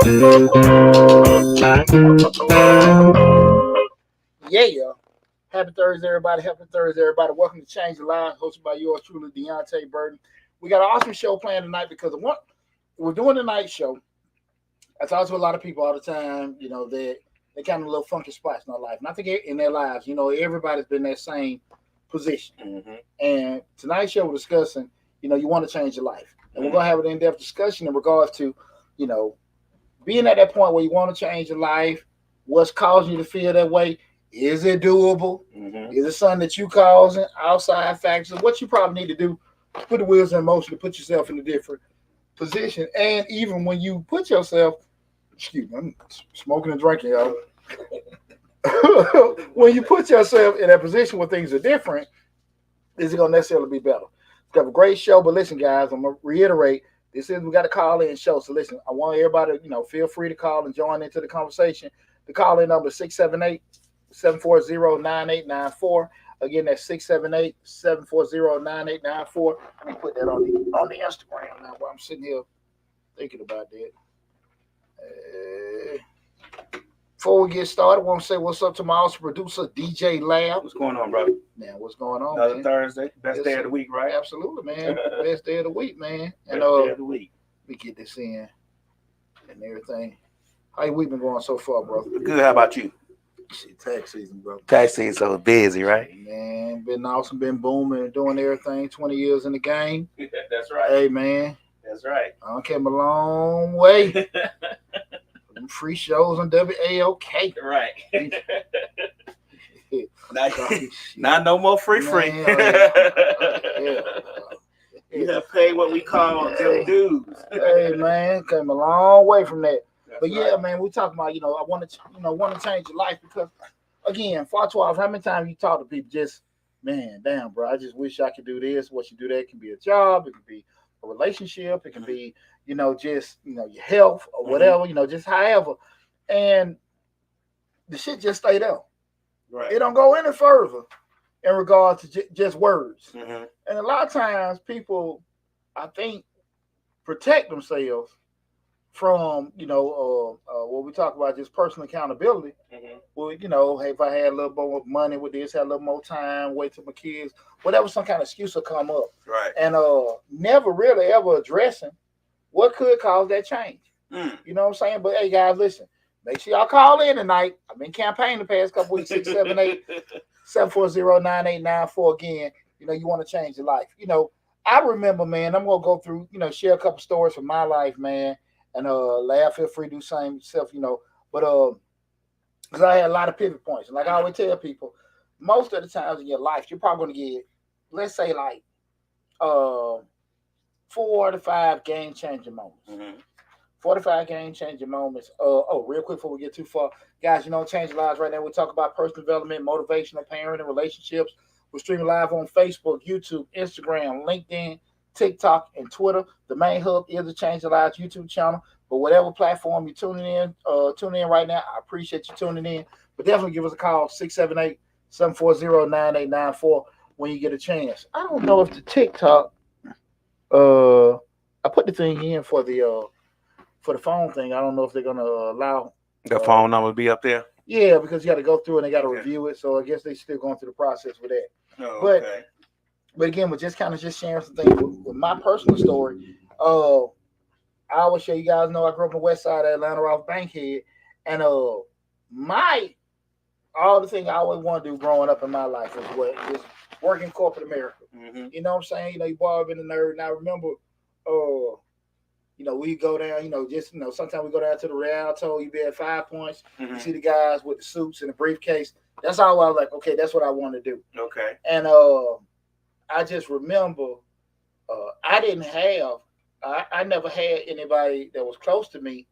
Yeah. Happy Thursday, everybody. Happy Thursday, everybody. Welcome to Change the Line, hosted by yours truly, Deonte Burden. We got an awesome show planned tonight because of what we're doing the night show. I talk to a lot of people all the time, they kind of little funky spots in their life. And I think in their lives, everybody's been in that same position. Mm-hmm. And tonight's show we're discussing, you want to change your life. And we're going to have an in-depth discussion in regards to, being at that point where you want to change your life, what's causing you to feel that way. Is it doable? Mm-hmm. Is it something that you causing? Outside factors? What you probably need to do, put the wheels in motion to put yourself in a different position. And even when you put yourself, excuse me, I'm smoking and drinking, y'all. When you put yourself in that position where things are different, is it going to necessarily be better? We have a great show, but listen, guys, I'm going to reiterate, we got a call-in show. So listen, I want everybody to, feel free to call and join into the conversation. The call-in number is 678-740-9894. Again, that's 678-740-9894. Let me put that on the Instagram now while I'm sitting here thinking about that. Before we get started, I want to say what's up to my awesome producer, DJ Lab. What's going on, brother? Man, what's going on, Another man? Thursday, best day of the week, right? Absolutely, man. Best day of the week, man. Best day of the week. Let me get this in and everything. How your week been going so far, brother? Good. How about you? Shit, tax season, bro. Tax season so busy, right? Man, been awesome, been booming, doing everything. 20 years in the game. That's right. Hey, man. That's right. I came a long way. Free shows on WAOK. Right. Not no more free. You have paid what we call them dues. Hey, man, came a long way from that. That's but yeah, right. man, we talking about, I want to change your life because, again, 412, how many times you talk to people just, man, damn, bro, I just wish I could do this. What you do that, it can be a job, it can be a relationship, it can be, just, your health or whatever, just however. And the shit just stay there. Right. It don't go any further in regards to just words. Mm-hmm. And a lot of times people, I think, protect themselves from, what we talk about, just personal accountability. Mm-hmm. Well, hey, if I had a little more money with this, had a little more time, wait till my kids, whatever, some kind of excuse will come up. Right. And never really ever addressing what could cause that change. Mm. You know what I'm saying? But hey, guys, listen. Make sure y'all call in tonight. I've been campaigning the past couple weeks, 678-740-9894. Again, you want to change your life. I remember, man, I'm going to go through, share a couple stories from my life, man. And laugh, feel free to do same yourself, But because I had a lot of pivot points. And like I always tell people, most of the times in your life, you're probably going to get, let's say, like 4 to 5 game-changing moments. Mm-hmm. 45 game-changing moments. Real quick before we get too far. Guys, change lives right now. We talk about personal development, motivational parenting, relationships. We're streaming live on Facebook, YouTube, Instagram, LinkedIn, TikTok, and Twitter. The main hub is the Change the Lives YouTube channel. But whatever platform you're tuning in right now, I appreciate you tuning in. But definitely give us a call, 678-740-9894 when you get a chance. I don't know if the TikTok, I put the thing in for the phone thing. I don't know if they're gonna allow the phone number to be up there. Yeah, because you got to go through and they got to review it. So I guess they're still going through the process with that. Oh, okay. But again, we're just kind of sharing some things with my personal story. I always share, you guys know I grew up on the west side of Atlanta off Bankhead, and all the thing I always want to do growing up in my life is work in corporate America. Mm-hmm. You know what I'm saying? You boy been a nerd, and I remember we go down, sometimes we go down to the Rialto, you be at 5 Points, Mm-hmm. you see the guys with the suits and the briefcase. That's all I was like, okay, that's what I want to do. Okay. And I just remember I never had anybody that was close to me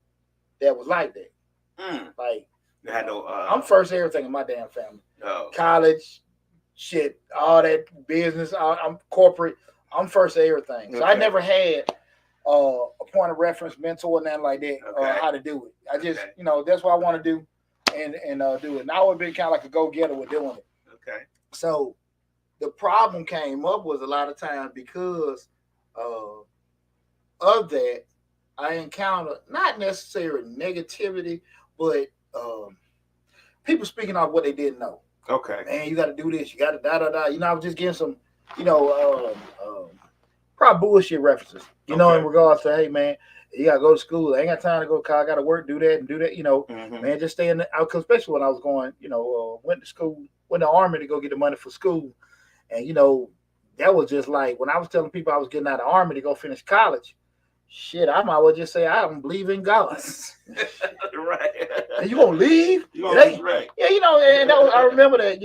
that was like that. Mm. Like, you had no, I'm first everything in my damn family. Oh. College, shit, all that business, I'm corporate. I'm first everything. So I never had a point of reference, mentor, nothing like that, how to do it. I just, that's what I want to do and do it. And I would be kind of like a go-getter with doing it. Okay. So the problem came up was a lot of times because of that, I encounter not necessarily negativity, but people speaking off what they didn't know. Okay. Man, you got to do this. You got to da da da. I was just getting some, you know, probably bullshit references. In regards to, hey man, you got to go to school. I ain't got time to go to college. I got to work, do that and do that. Man, just stay in the out. Especially when I was going, went to school, went to the army to go get the money for school, and that was just like when I was telling people I was getting out of the army to go finish college. Shit, I might well just say I don't believe in God. Right. And you gonna leave? Right. Yeah, and I remember that.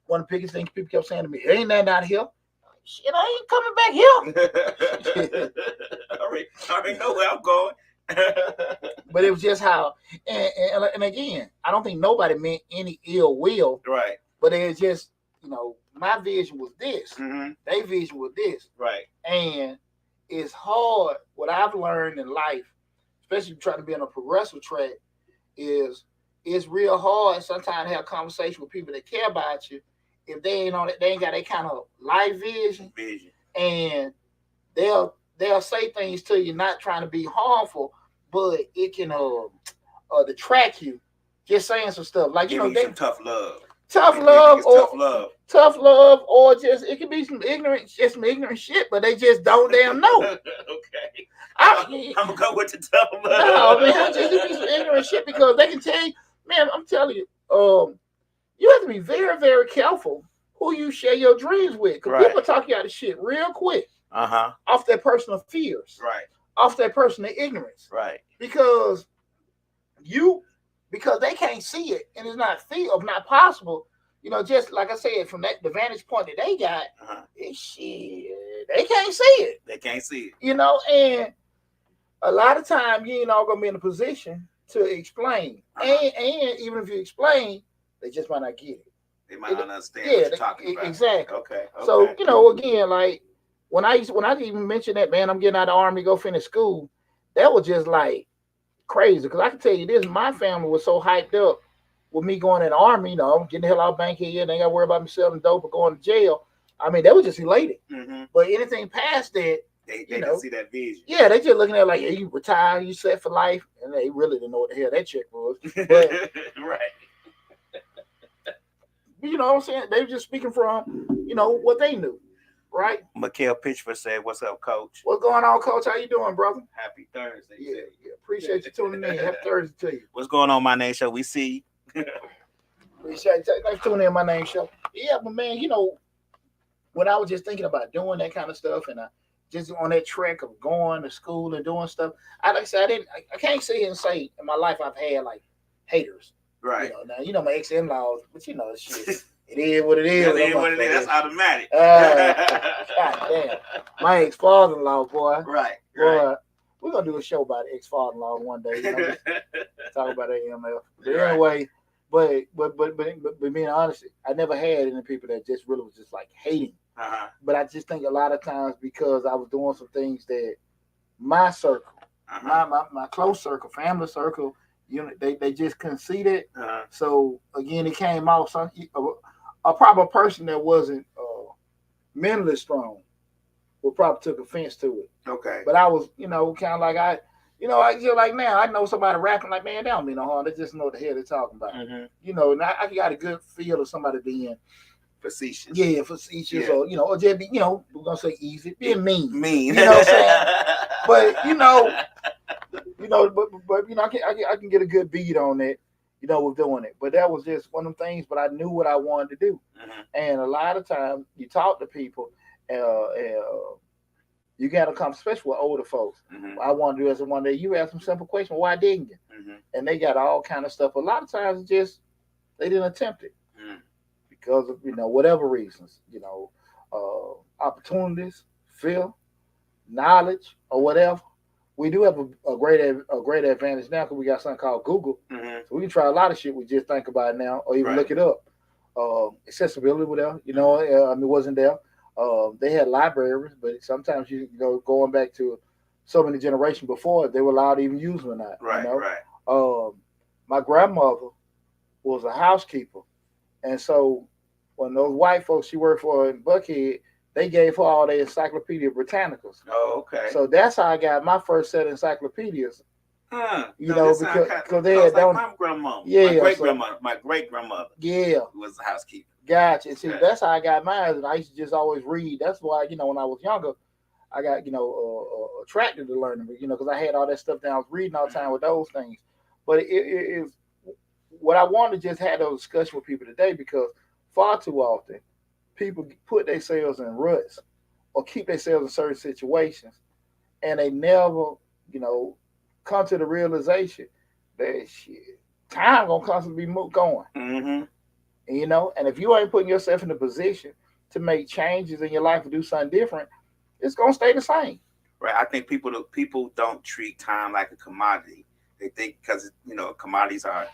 One of the biggest things people kept saying to me, "Ain't that out here? Shit, I ain't coming back here." I already know where I'm going. But it was just how, and again, I don't think nobody meant any ill will. Right. But it was just, my vision was this. Mm-hmm. Their vision was this. Right. And it's hard. What I've learned in life, especially trying to be on a progressive track, is it's real hard sometimes to have conversation with people that care about you if they ain't on it. They ain't got that kind of life vision. And they'll say things to you, not trying to be harmful, but it can detract you. Just saying some stuff like some tough love. Tough love, or just it could be some ignorant shit, but they just don't damn know. Okay, I'm gonna go with the tough love. No, man, just be some ignorant shit because they can tell you, man. I'm telling you, you have to be very, very careful who you share your dreams with, because people talk you out of shit real quick. Off their personal fears. Right. Off their personal ignorance. Right. Because they can't see it and it's not possible. Just like I said, from the vantage point that they got, shit, they can't see it. They can't see it. And a lot of time you ain't all gonna be in a position to explain. And even if you explain, they just might not get it. They might not understand what you're talking about. Exactly. Okay. So, again, like when I even mentioned that, man, I'm getting out of the army to go finish school, that was just like crazy. Because I can tell you this, my family was so hyped up with me going in the army, getting the hell out of Bankhead, they got to worry about me selling dope or going to jail. I mean, they were just elated. Mm-hmm. But anything past that, they didn't see that vision. Yeah, they just looking at it like, yeah, you retire, you set for life, and they really didn't know what the hell that check was. But, right. You know what I'm saying? They were just speaking from, what they knew, right? Mikael Pitchford said, "What's up, Coach? What's going on, Coach? How you doing, brother? Happy Thursday." Yeah. Appreciate you tuning in. Happy Thursday to you. What's going on, My Name Show? We see. Appreciate you. Thanks for tuning in, My Name Show. Yeah, but man, when I was just thinking about doing that kind of stuff, and I just on that track of going to school and doing stuff, I can't sit here and say in my life I've had like haters. Right. Now, my ex-in-laws, but shit, it is what it is. It is what it is. That's automatic. God damn. My ex-father-in-law, boy. Right. Boy, we're going to do a show about ex-father-in-law one day. Talk about AMF. But anyway, but being honest, I never had any people that just really was just like hating. But I just think a lot of times because I was doing some things that my circle, my close circle, family circle, they just couldn't see that. So again, it came out a proper person that wasn't mentally strong would probably took offense to it. Okay. But I was, kind of like I just like now I know somebody rapping like, man, they don't mean no harm. They just know what the hell they're talking about. Mm-hmm. And I got a good feel of somebody being facetious. Yeah, facetious, or or just be, we're gonna say easy, being mean. You know what I'm saying? But I can get a good beat on it, with doing it. But that was just one of them things. But I knew what I wanted to do, and a lot of times you talk to people, you got to come, especially with older folks. I want to do as one day. You ask them simple question, why didn't you? And they got all kind of stuff. A lot of times, it's just they didn't attempt it because of whatever reasons, opportunities, fear, knowledge, or whatever. We do have a great advantage now because we got something called Google, so we can try a lot of shit we just think about it now, or even look it up. Accessibility, whatever, it wasn't there. They had libraries, but sometimes going back to so many generations before, they were allowed to even use them or not. Right. My grandmother was a housekeeper, and so when those white folks she worked for in Buckhead, they gave her all the Encyclopedia Britannicas. Oh, okay. So that's how I got my first set of encyclopedias. You know, because they had like my grandma, my great grandmother, was a housekeeper. Gotcha. See, that's how I got mine, and I used to just always read. That's why when I was younger, I got attracted to learning, because I had all that stuff that I was reading all the time with those things. But it is what I want to just have a discussion with people today, because far too often people put themselves in ruts or keep themselves in certain situations, and they never, come to the realization that shit, time gonna constantly be going. Mm-hmm. And if you ain't putting yourself in a position to make changes in your life and do something different, it's gonna stay the same. Right. I think people don't treat time like a commodity. They think because commodities are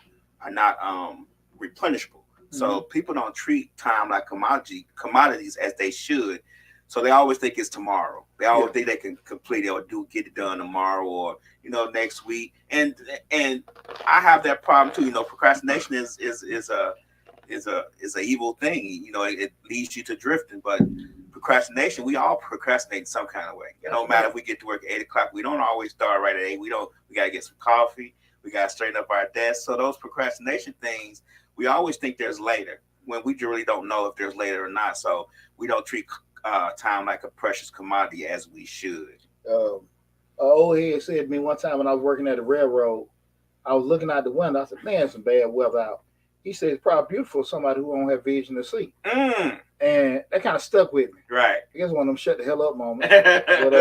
not replenishable. So people don't treat time like commodities as they should. So they always think it's tomorrow. They always think they can complete it or get it done tomorrow or next week. And I have that problem too. Procrastination is a evil thing. It leads you to drifting. But procrastination, we all procrastinate in some kind of way. It don't matter if we get to work at 8:00. We don't always start right at 8. We gotta get some coffee. We gotta straighten up our desk. So those procrastination things, we always think there's later when we really don't know if there's later or not. So we don't treat time like a precious commodity as we should. Old head said to me one time when I was working at the railroad, I was looking out the window. I said, "Man, it's some bad weather out." He said, "It's probably beautiful for somebody who don't have vision to see." And that kind of stuck with me. Right. I guess one of them shut the hell up moments. But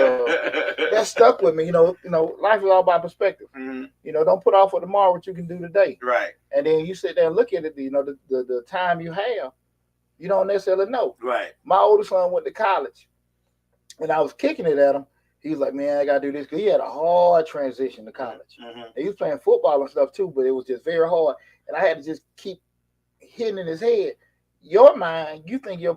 that stuck with me. Life is all about perspective. Don't put off for tomorrow what you can do today. Right. And then you sit there and look at it. The time you have, you don't necessarily know. Right. My oldest son went to college, and I was kicking it at him. He was like, "Man, I gotta do this," because he had a hard transition to college. He was playing football and stuff too, but it was just very hard. And I had to just keep hitting in his head. Your mind, you think your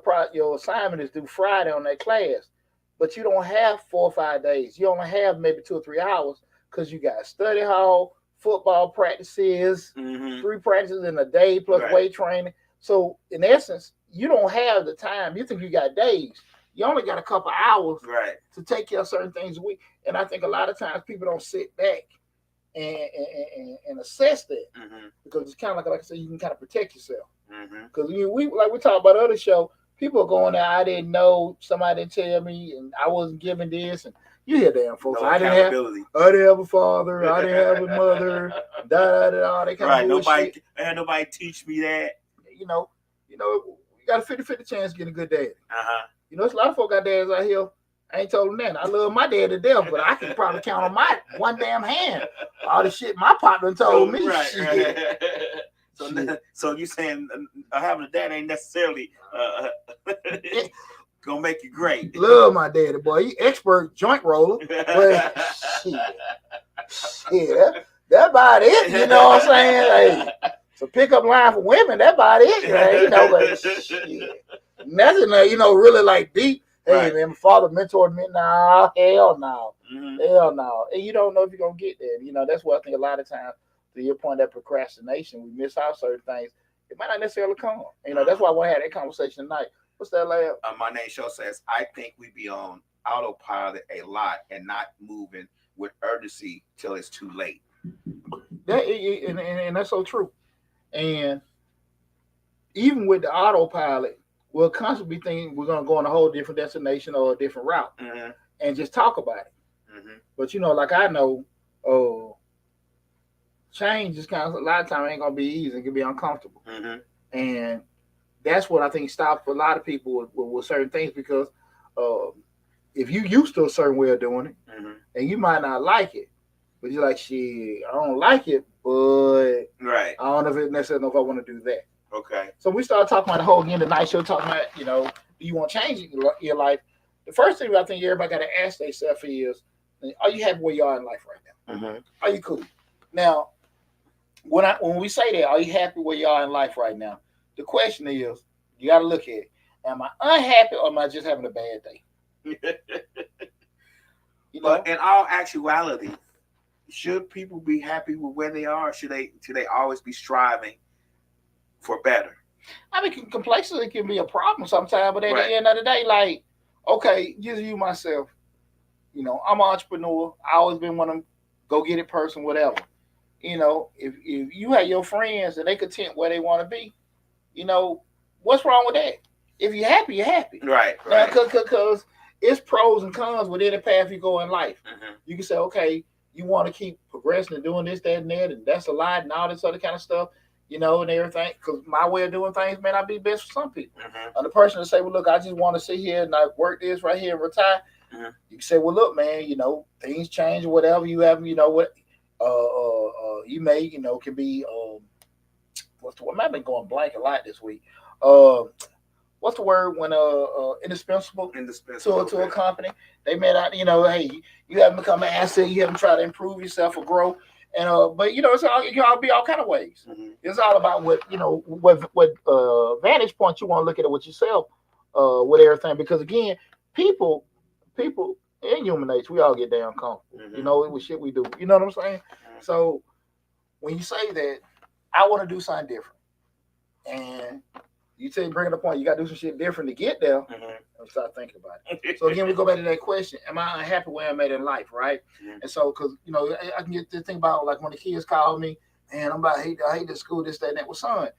assignment is due Friday on that class, but you don't have 4 or 5 days. You only have maybe 2 or 3 hours because you got study hall, football practices, 3 practices in a day plus weight training. So in essence, you don't have the time. You think you got days. You only got a couple hours to take care of certain things a week. And I think a lot of times people don't sit back and assess that because it's kind of like I said, you can kind of protect yourself. Because we talked about the other show, people are going there. I didn't know, somebody didn't tell me, and I wasn't given this. And you hear damn folks. No I didn't have a father. I didn't have a mother. They kind of bullshit. Nobody teach me that. You got a 50-50 chance of getting a good daddy. There's a lot of folk got dads out here. I ain't told them that. I love my dad to death, but I can probably count on my one damn hand all the shit my partner told me. Right. So you saying having a dad ain't necessarily gonna make you great? Love my daddy, boy. He expert joint roller, but that about it. You know what I'm saying? Hey, so pickup line for women. That about it. But nothing. Really like deep. Hey man, my father mentored me. Nah, hell no. Hell no. And you don't know if you're gonna get there. That's what I think a lot of times, to your point, that procrastination, we miss out certain things. It might not necessarily come. That's why I want to have that conversation tonight. What's that, Lab? My name show says, I think we be on autopilot a lot and not moving with urgency till it's too late. And that's so true. And even with the autopilot, we'll constantly be thinking we're going to go on a whole different destination or a different route and just talk about it. But, like I know, change is kind of, a lot of times ain't going to be easy. It can be uncomfortable. And that's what I think stops a lot of people with certain things, because if you used to a certain way of doing it, and you might not like it, but you're like, shit, I don't like it, but I don't necessarily know if I want to do that. Okay. So we started talking about the whole again tonight show, talking about, do you want to change your life? The first thing I think everybody got to ask themselves is, are you happy where you are in life right now? Are you cool? Now, when we say that, are you happy where you are in life right now? The question is, you got to look at it. Am I unhappy or am I just having a bad day? But in all actuality, should people be happy with where they are? Should they always be striving for better? I mean, complacency can be a problem sometimes, but at the end of the day, like, Okay, just you myself. I'm an entrepreneur. I always been one of them go get it person, whatever. If you have your friends and they content where they want to be, you know, what's wrong with that? If you're happy, you're happy. Right, Now, right. because it's pros and cons with any path you go in life. Mm-hmm. You can say, okay, you want to keep progressing and doing this, that, and that, and that's a lot, and all this other kind of stuff, and everything. Because my way of doing things may not be best for some people. Mm-hmm. And the person to say, well, look, I just want to sit here and I work this right here and retire. Mm-hmm. You can say, well, look, man, things change or whatever. You have, what, you may, can be, what's the word? I've been going blank a lot this week. Uh, what's the word when indispensable Indispensable. to a Okay. company? They may not, hey, you haven't become an asset. You haven't tried to improve yourself or grow. And but it can all be all kind of ways. Mm-hmm. It's all about what vantage point you want to look at it with yourself, with everything. Because again, people people in human nature, we all get damn comfortable. Mm-hmm. With shit we do. You know what I'm saying? Mm-hmm. So when you say that, I want to do something different, and you say bring it up point, you got to do some shit different to get there. And start thinking about it. So again, we go back to that question: am I unhappy where I'm at in life, right? Mm-hmm. And so, because I can get to think about like when the kids call me, man, I hate the school, this, that, and that. Well, son,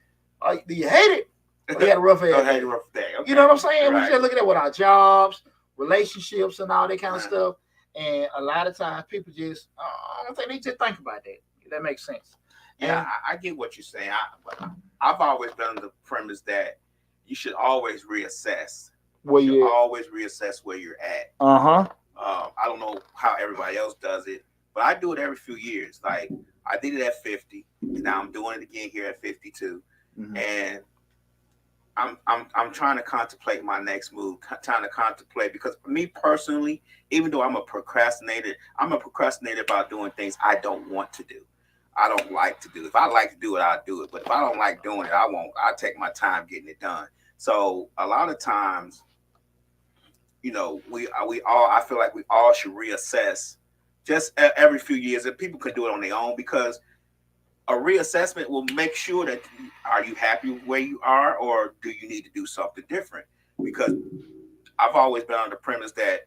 like, do you hate it? Or you had a rough Go day? ahead, rough day. Okay. You know what I'm saying? We Right. just look at that with our jobs, relationships, and all that kind of Right. stuff. And a lot of times, people just, I don't think they just think about that. If that makes sense. Yeah, And I get what you're saying. I've always been on the premise that you should always reassess. where You should you? always reassess where you're at. Uh-huh. I don't know how everybody else does it, but I do it every few years. Like I did it at 50, and now I'm doing it again here at 52, Mm-hmm. and I'm trying to contemplate my next move. Trying to contemplate because for me personally, even though I'm a procrastinator about doing things I don't want to do. I don't like to do. If I like to do it, I'll do it. But if I don't like doing it, I won't. I'll take my time getting it done. So a lot of times, we all. I feel like we all should reassess just every few years, and people can do it on their own because a reassessment will make sure that are you happy where you are, or do you need to do something different? Because I've always been on the premise that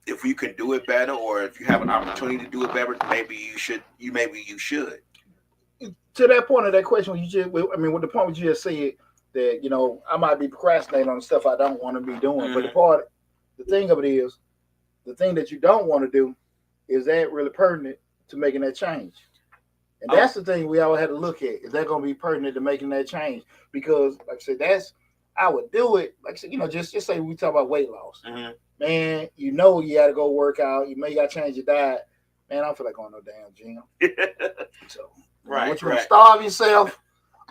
if you can do it better, or if you have an opportunity to do it better, maybe you should. Maybe you should. To that point of that question, with the point you just said that I might be procrastinating on the stuff I don't want to be doing, but the thing of it is, the thing that you don't want to do, is that really pertinent to making that change? And that's the thing we all had to look at. Is that going to be pertinent to making that change? Because, like I said, I would do it. Like I said, just say we talk about weight loss. Mm-hmm. Man, you got to go work out. You got to change your diet. Man, I don't feel like going to no damn gym. So, right, what you want to starve yourself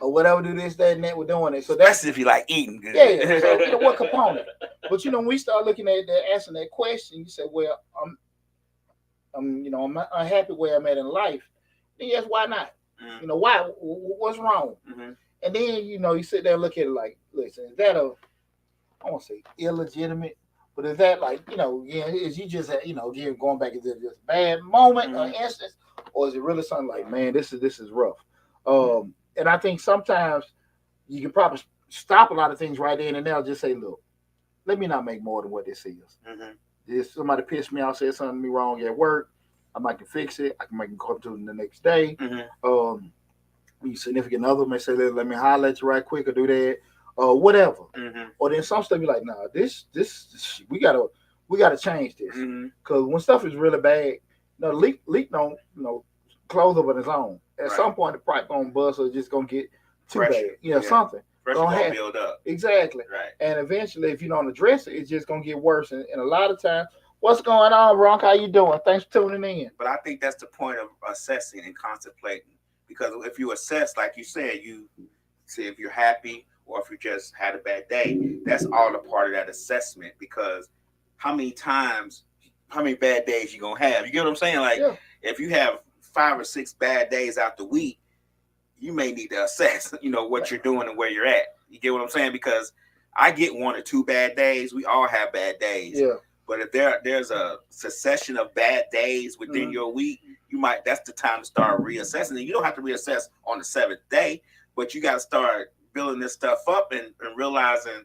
or whatever, do this, that, and that, we're doing it. So that's if you like eating good. Yeah. So, what component? But, when we start looking at that, answering that question, you say, well, I'm unhappy where I'm at in life. Then yes, why not? Mm-hmm. Why? What's wrong? Mm-hmm. And then you sit there and look at it like, listen, is that I won't say illegitimate, but is that like is you just again going back, is it just a bad moment or instance, or is it really something like, man, this is rough? And I think sometimes you can probably stop a lot of things right then and there. Just say, look, let me not make more than what this is. Mm-hmm. If somebody pissed me off, said something to me wrong at work, I might can fix it. I can make them come to it the next day. Mm-hmm. Your significant other may say, let me holler at you right quick or do that, or whatever. Mm-hmm. Or then some stuff be like, nah, this we gotta change this, because when stuff is really bad, leak don't close up on its own. At some point, the pipe gonna bust or just gonna get too Pressure. bad. Something. Pressure gonna build up. Exactly. Right. And eventually, if you don't address it, it's just gonna get worse. And a lot of times, what's going on, Bronk? How you doing? Thanks for tuning in. But I think that's the point of assessing and contemplating. Because if you assess, like you said, you see if you're happy or if you just had a bad day, that's all a part of that assessment. Because how many bad days you gonna have? You get what I'm saying? Like if you have 5 or 6 bad days out the week, you may need to assess, what you're doing and where you're at. You get what I'm saying? Because I get 1 or 2 bad days. We all have bad days. Yeah. But if there's a succession of bad days within your week, that's the time to start reassessing. And you don't have to reassess on the 7th day, but you got to start building this stuff up and realizing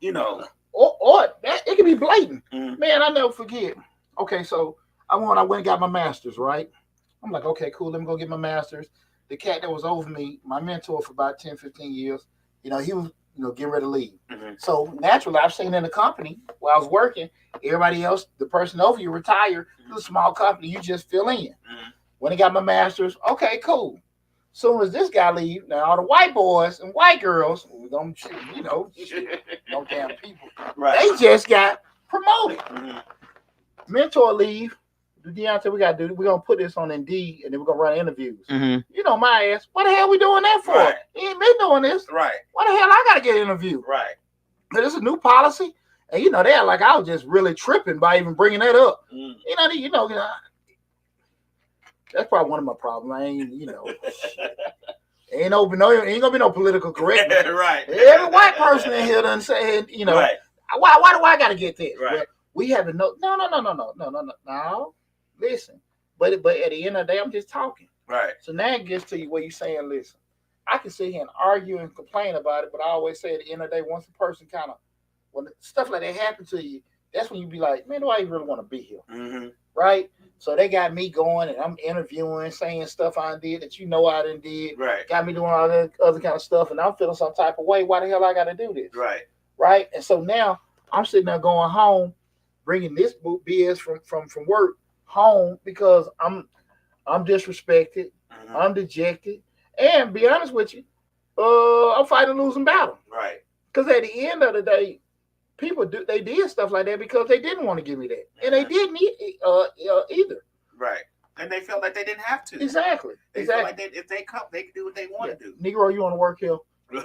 you know, or that it can be blatant. mm-hmm. Man, I never forget. Okay, so I went and got my master's, right? I'm like, okay, cool, let me go get my master's. The cat that was over me, my mentor for about 10, 15 years, he was, getting ready to leave. Mm-hmm. So naturally, I've seen in the company while I was working, everybody else, the person over you retired. It's a small company, you just fill in. Mm-hmm. When I got my master's, okay, cool. Soon as this guy leave, now all the white boys and white girls, them damn people, right. They just got promoted. Mm-hmm. Mentor leave. Deonte, we're gonna put this on Indeed and then we're gonna run interviews. Mm-hmm. You know my ass. What the hell we doing that for? Right. He ain't been doing this. Right. Why the hell I gotta get interviewed? Right. But it's a new policy. And they're like, I was just really tripping by even bringing that up. Mm. That's probably one of my problems. I ain't, ain't gonna be no political correctness. Right. Every white person in here done said, right. why do I gotta get this? Right. Well, we haven't no. Listen, but at the end of the day, I'm just talking. Right. So now it gets to you where you're saying, listen, I can sit here and argue and complain about it, but I always say at the end of the day, once a person when stuff like that happens to you, that's when you be like, man, do I even really want to be here? Mm-hmm. Right? So they got me going and I'm interviewing, saying stuff I did that I done did. Right. Got me doing all that other kind of stuff, and I'm feeling some type of way. Why the hell I got to do this? Right. Right? And so now I'm sitting there going home, bringing this BS from work home because I'm disrespected, mm-hmm. I'm dejected, and be honest with you, I'm fighting a losing battle. Right. Because at the end of the day, people did stuff like that because they didn't want to give me that, and they didn't either. Right. And they felt like they didn't have to. Exactly. They felt like if they come, they can do what they want to do. Negro, you want to work here?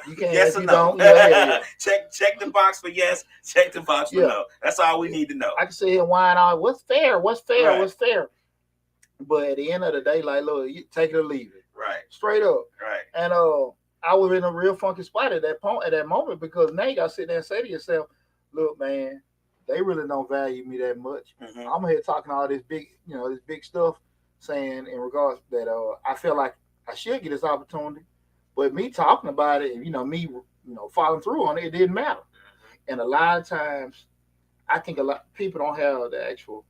You can't. Yes or no? Check the box for yes. Check the box for no. That's all we need to know. I can sit here and whine on what's fair, Right. what's fair. But at the end of the day, like, look, you take it or leave it. Right. Straight up. Right. And I was in a real funky spot at that moment because now you got to sit there and say to yourself, look, man, they really don't value me that much. Mm-hmm. I'm here talking all this big stuff, saying in regards that I feel like I should get this opportunity, but me talking about it and me following through on it, it didn't matter. Mm-hmm. And a lot of times, I think a lot of people don't have the actual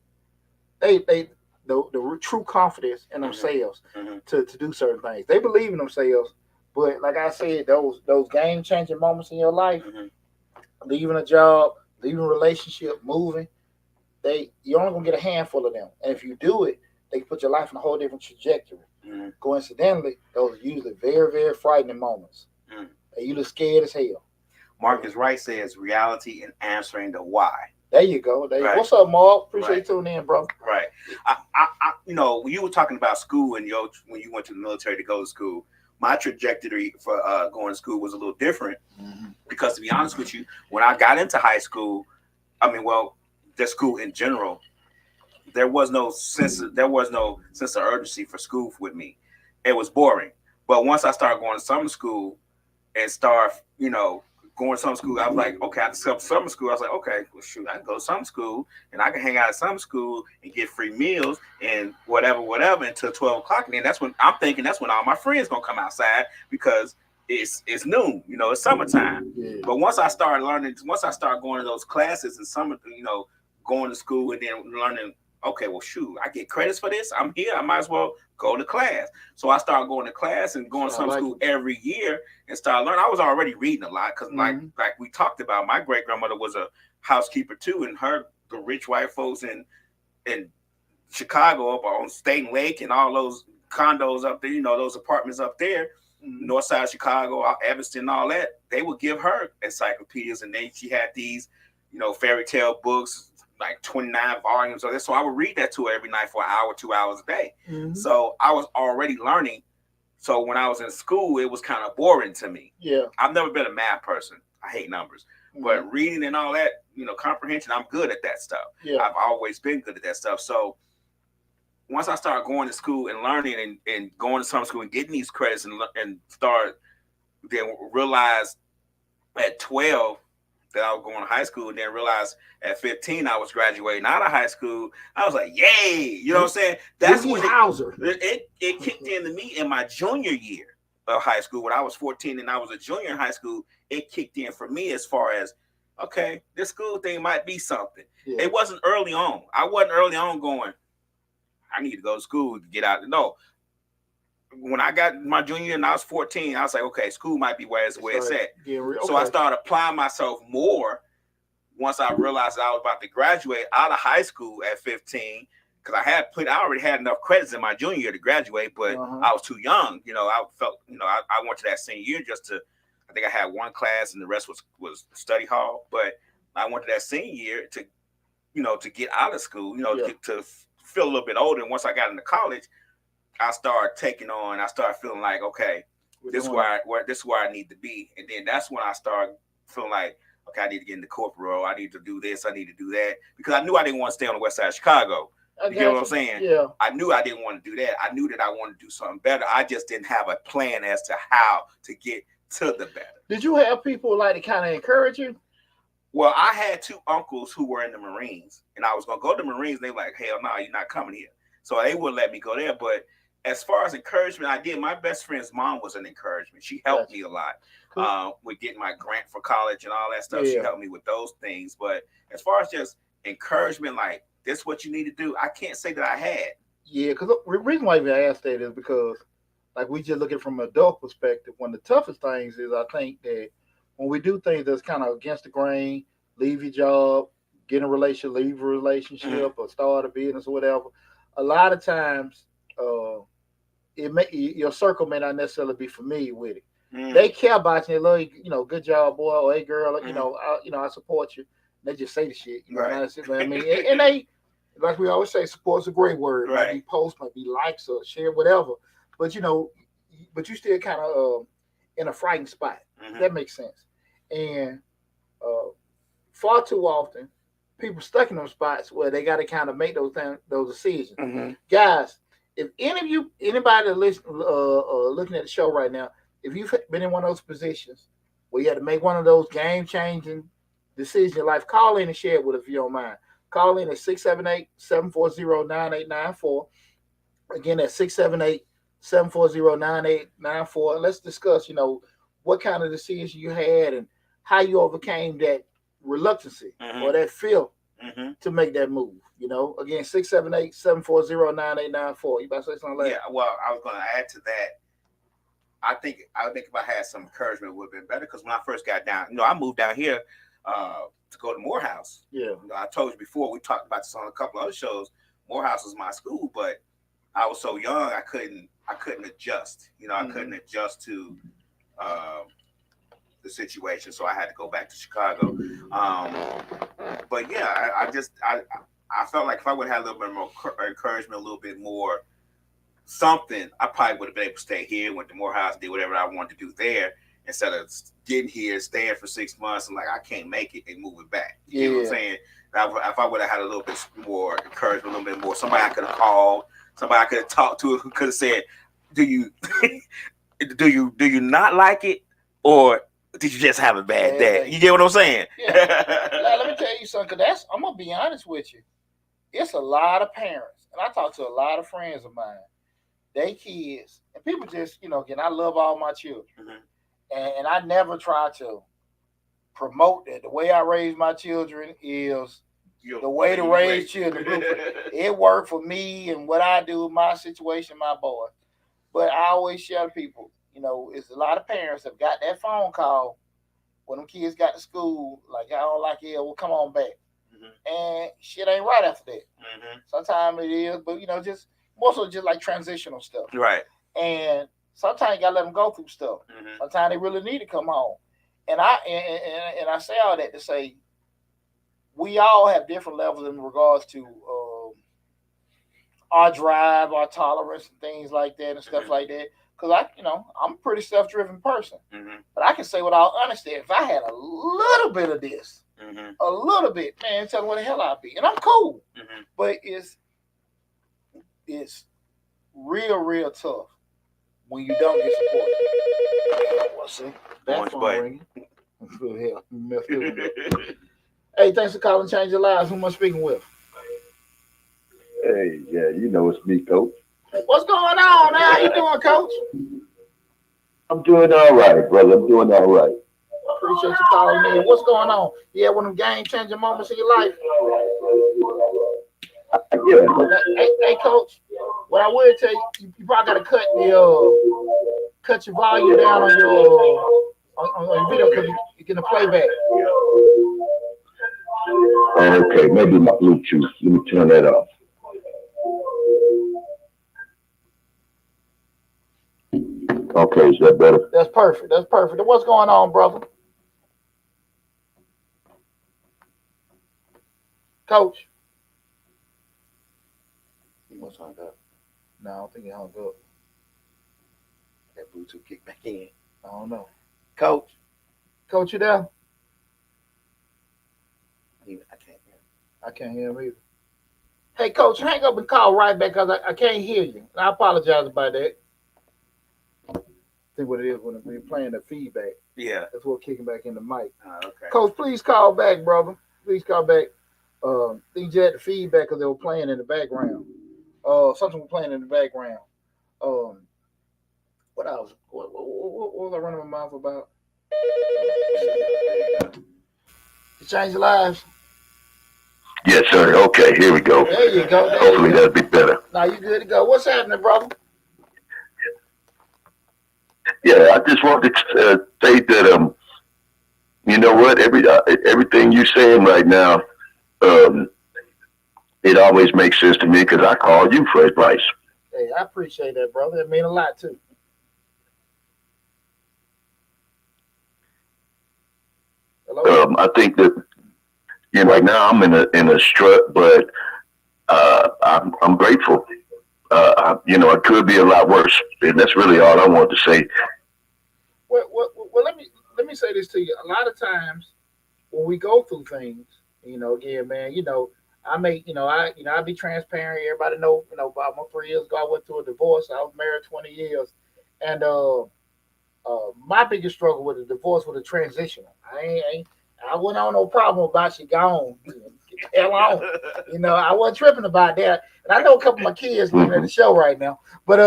the true confidence in themselves mm-hmm. to do certain things. They believe in themselves, but like I said, those game changing moments in your life. Mm-hmm. Leaving a job, leaving a relationship, moving, you're only gonna get a handful of them. And if you do it, they can put your life in a whole different trajectory. Mm-hmm. Coincidentally, those are usually very, very frightening moments. Mm-hmm. And you look scared as hell. Marcus Wright says reality and answering the why. There you go. Right. What's up, Mark? Appreciate you tuning in, bro. Right. I when you were talking about school and when you went to the military to go to school, my trajectory for going to school was a little different. Mm-hmm. Because to be honest with you, when I got into high school, the school in general, there was no sense of urgency for school with me. It was boring. But once I started going to summer school and going to summer school, I was like, okay, after summer school, I was like, okay, well, shoot, I can go to summer school and I can hang out at summer school and get free meals and whatever, until 12 o'clock. And then that's when all my friends gonna come outside because it's noon, it's summertime. Yeah. But once I started going to those classes in summer, going to school and then learning, okay, well, shoot, I get credits for this. I'm here. I might as well go to class. So I started going to class and going to summer school every year and started learning. I was already reading a lot because, mm-hmm. like we talked about, my great grandmother was a housekeeper too, and the rich white folks in Chicago up on State Lake and all those condos up there, those apartments up there. North side of Chicago, Evanston, all that, they would give her encyclopedias, and then she had these, fairy tale books, like 29 volumes of this. So I would read that to her every night for an hour, 2 hours a day. Mm-hmm. So I was already learning. So when I was in school, it was kind of boring to me. Yeah. I've never been a math person. I hate numbers. Mm-hmm. But reading and all that, comprehension, I'm good at that stuff. Yeah. I've always been good at that stuff. So once I started going to school and learning and going to summer school and getting these credits and then realized at 12 that I was going to high school, and then realized at 15 I was graduating out of high school, I was like, yay! You know what I'm saying? That's when it kicked into me in my junior year of high school. When I was 14 and I was a junior in high school, it kicked in for me as far as okay, this school thing might be something. Yeah. It wasn't early on. I wasn't early on going, I need to go to school to get out. No. When I got my junior year and I was 14, I was like, okay, school might be where it's at. So I started applying myself more once I realized I was about to graduate out of high school at 15. Because I already had enough credits in my junior year to graduate, but I was too young. I felt, I went to that senior year I think I had one class and the rest was study hall. But I went to that senior year to get out of school, to feel a little bit older. And once I got into college, I started feeling like, okay, this is where I need to be. And then that's when I started feeling like, okay, I need to get into corporate role. I need to do this. I need to do that. Because I knew I didn't want to stay on the west side of Chicago. You get what I'm saying? Yeah. I knew I didn't want to do that. I knew that I wanted to do something better. I just didn't have a plan as to how to get to the better. Did you have people like to kind of encourage you? Well, I had two uncles who were in the Marines, and I was going to go to the Marines. They were like, hell no, you're not coming here. So they wouldn't let me go there. But as far as encouragement, I did. My best friend's mom was an encouragement. She helped me a lot with getting my grant for college and all that stuff. Yeah. She helped me with those things. But as far as just encouragement, like, this is what you need to do, I can't say that I had. Yeah, because the reason why I asked that is because, like, we just looking from an adult perspective. One of the toughest things is, I think, that when we do things that's kind of against the grain, leave your job, get in a relationship, leave a relationship, or start a business or whatever, a lot of times your circle may not necessarily be familiar with it. They care about you. They love you. Good job, boy. Or hey, girl. I support you. They just say the shit. Right. I mean, and they, like we always say, support's a great word. Right. Might be post, might be likes or share, whatever. But you still kind of in a frightened spot. That makes sense. And far too often, people stuck in those spots where they got to kind of make those decisions. Guys, if anybody looking at the show right now, if you've been in one of those positions where you had to make one of those game-changing decisions in your life, call in and share it with us if you don't mind. Call in at 678-740-9894. Again, at 678-740-9894. And let's discuss, what kind of decisions you had and how you overcame that reluctancy or that fear to make that move. Again, 678-740-9894. You about to say something like that? Yeah, well, I was going to add to that. I think if I had some encouragement, it would have been better, because when I first got down, I moved down here to go to Morehouse. Yeah. I told you before, we talked about this on a couple of other shows. Morehouse was my school, but I was so young, I couldn't adjust. I couldn't adjust to the situation, so I had to go back to Chicago. But yeah, I felt like if I would have had a little bit more encouragement, a little bit more something, I probably would have been able to stay here, went to Morehouse, did whatever I wanted to do there, instead of getting here, staying for 6 months, and like, I can't make it, and moving back. You know what I'm saying? If I would have had a little bit more encouragement, a little bit more, somebody I could have called, somebody I could have talked to, who could have said, do you not like it, or did you just have a bad day? You get what I'm saying? Yeah. Now, let me tell you something, because I'm going to be honest with you. It's a lot of parents, and I talk to a lot of friends of mine, they kids, and people just, again, I love all my children. And I never try to promote that. The way I raise my children is the way to raise children. It worked for me and what I do, my situation, my boy. But I always share to people, it's a lot of parents have got that phone call when them kids got to school, like, I don't like it, well, come on back. And shit ain't right after that. Sometimes it is, but, just more so just like transitional stuff. Right. And sometimes you gotta let them go through stuff. Sometimes they really need to come home. And I say all that to say, we all have different levels in regards to our drive, our tolerance, and things like that, and stuff like that. Because I'm a pretty self-driven person. But I can say with all honesty, if I had a little bit of this, a little bit, man, tell me where the hell I'd be. And I'm cool. But it's real, real tough when you don't get support. What's see? That phone ringing. Hey, thanks for calling Change Your Lives. Who am I speaking with? Hey, yeah, it's me, Coach. What's going on? How you doing, Coach? I'm doing all right, brother. I'm doing all right. Appreciate you calling in. What's going on? Yeah, one of them game changing moments in your life. Yeah. Hey, coach. What I would tell you, you probably got to cut your volume down on on your video because you're getting a playback. Okay, maybe my Bluetooth. Let me turn that off. Okay, is that better? That's perfect. That's perfect. What's going on, brother? Coach. He must hung up. No, I don't think he hung up. That Bluetooth kicked back in. I don't know. Coach. Coach, you there? I can't hear him. I can't hear him either. Hey, Coach, hang up and call right back because I can't hear you. I apologize about that. I think what it is when we're playing the feedback. Yeah. That's what kicking back in the mic. Okay. Coach, please call back, brother. Please call back. Think you had the feedback because they were playing in the background. Something was playing in the background. What else? What was I running my mouth about? To change lives. Yes, sir. Okay, here we go. There you go. Hopefully that'll be better. Now you good to go. What's happening, brother? Yeah, I just wanted to say that you know what? Everything you're saying right now, it always makes sense to me because I called you for advice. Hey, I appreciate that, brother. It means a lot too. Hello? I think that right now I'm in a strut, but I'm grateful. It could be a lot worse, and that's really all I wanted to say. Well, let me say this to you. A lot of times when we go through things, again, man, I be transparent. Everybody know, about my 3 years ago, I went through a divorce. I was married 20 years, and my biggest struggle with the divorce was the transition. I went on no problem about she gone. Hell on. I wasn't tripping about that. And I know a couple of my kids looking at the show right now, but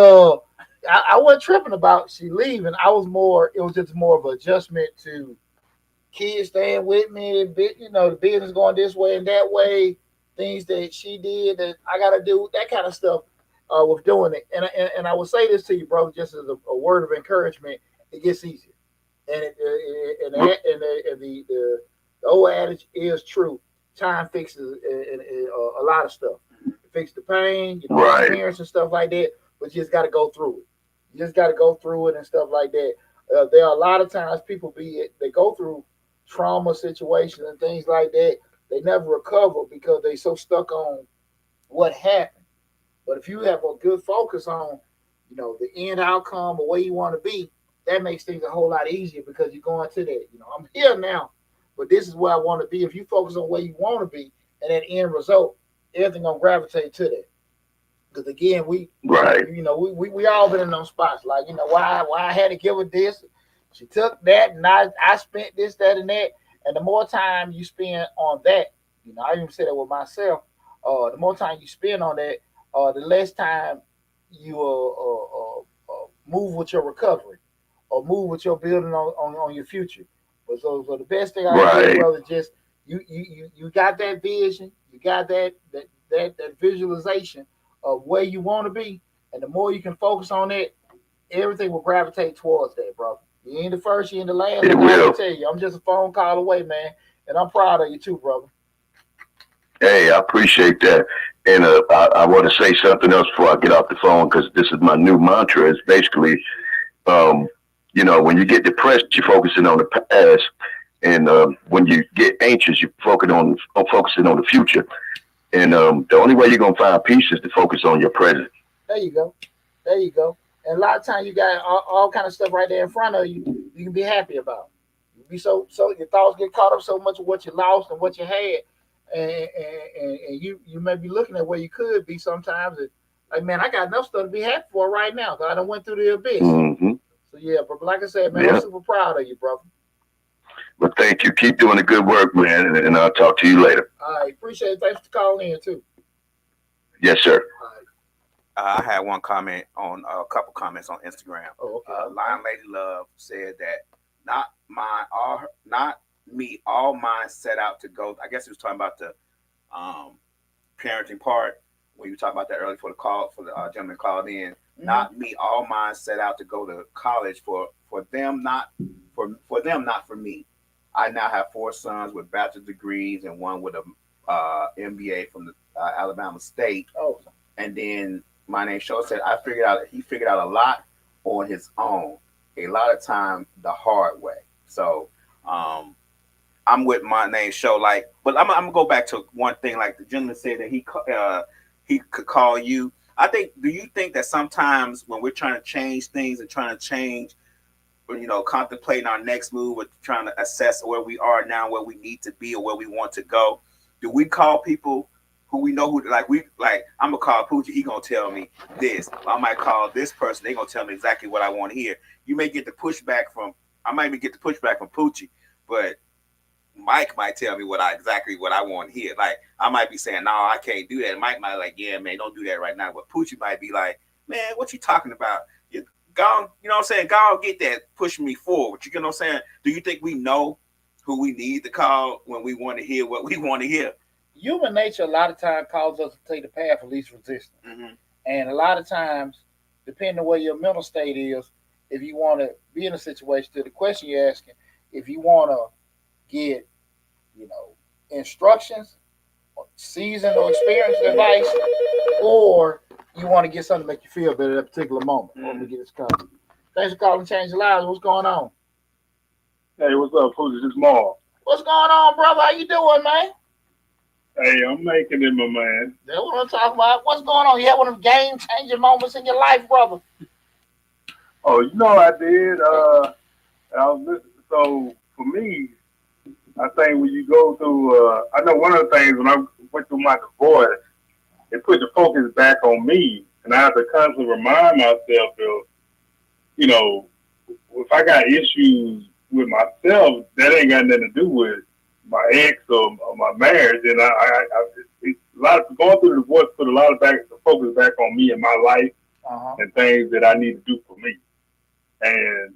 I wasn't tripping about she leaving. It was just more of an adjustment to kids staying with me, the business going this way and that way, things that she did that I got to do, that kind of stuff with doing it. And I will say this to you, brother, just as a word of encouragement, it gets easier. And the old adage is true. Time fixes a lot of stuff. It fixes the pain, experience and stuff like that, but you just got to go through it. You just got to go through it and stuff like that. There are a lot of times they go through trauma situations and things like that. They never recover because they so stuck on what happened. But if you have a good focus on, the end outcome or where you want to be, that makes things a whole lot easier because you're going to that. I'm here now, but this is where I want to be. If you focus on where you want to be and that end result, everything gonna gravitate to that. Because again, we all been in those spots. Like, why I had to give her this. She took that, and I spent this, that, and that. And the more time you spend on that, I even said that with myself. The more time you spend on that, the less time you move with your recovery or move with your building on your future. But so the best thing I do, brother, just you got that vision, you got that visualization of where you want to be, and the more you can focus on it, everything will gravitate towards that, brother. You ain't the first, you ain't the last. I gotta tell you, I'm just a phone call away, man, and I'm proud of you too, brother. Hey, I appreciate that, and I want to say something else before I get off the phone because this is my new mantra. It's basically, when you get depressed, you're focusing on the past, and when you get anxious, you're focusing on the future. And the only way you're gonna find peace is to focus on your present. There you go. And a lot of times you got all kind of stuff right there in front of you. You can be happy about. You be so your thoughts get caught up so much of what you lost and what you had, and you may be looking at where you could be sometimes. Like, man, I got enough stuff to be happy for right now because I done went through the abyss. Mm-hmm. So yeah, but like I said, man, I'm super proud of you, brother. Well, thank you. Keep doing the good work, man, and I'll talk to you later. All right, appreciate it. Thanks for calling in too. Yes, sir. I had one comment on a couple comments on Instagram. Oh, okay. Lion Lady Love said that not me. All mine set out to go. I guess he was talking about the um, parenting part when you talked about that earlier for the call for the gentleman called in. Not me. All mine set out to go to college for them, not for them, not for me. I now have four sons with bachelor degrees and one with a MBA from the Alabama State. Oh, And then my name Show said he figured out a lot on his own. A lot of time the hard way. So um, I'm with my name Show like, but I'm gonna go back to one thing like the gentleman said that he could call you. I think. Do you think that sometimes when we're trying to change things and trying to change, or, contemplating our next move or trying to assess where we are now, where we need to be, or where we want to go, do we call people who we know who like? I'm gonna call Poochie. He gonna tell me this. I might call this person. They gonna tell me exactly what I want to hear. You may get the pushback from. I might even get the pushback from Poochie, but Mike might tell me exactly what I want to hear. Like I might be saying, "No, I can't do that." Mike might like, "Yeah, man, don't do that right now." But Poochie might be like, "Man, what you talking about? You go, you know what I'm saying? Go get that, push me forward." You know what I'm saying? Do you think we know who we need to call when we want to hear what we want to hear? human nature a lot of times causes us to take the path of least resistance. Mm-hmm. And a lot of times, depending on where your mental state is, if you want to be in a situation, to the question you're asking, if you want to get, instructions, or seasoned or experienced advice, or you want to get something to make you feel better at a particular moment. Let me get this covered. Thanks for calling Change Lives. What's going on? Hey, what's up, Pooja? This Maul. What's going on, brother? How you doing, man? Hey, I'm making it, my man. That's what I'm talking about. What's going on? You had one of them game-changing moments in your life, brother. Oh, I did. I was listening. So for me, I think when you go through, I know one of the things when I went through my divorce, it put the focus back on me, and I have to constantly remind myself of, if I got issues with myself, that ain't got nothing to do with my ex or my marriage. And a lot of going through the divorce put a lot of the focus back on me and my life and things that I need to do for me. And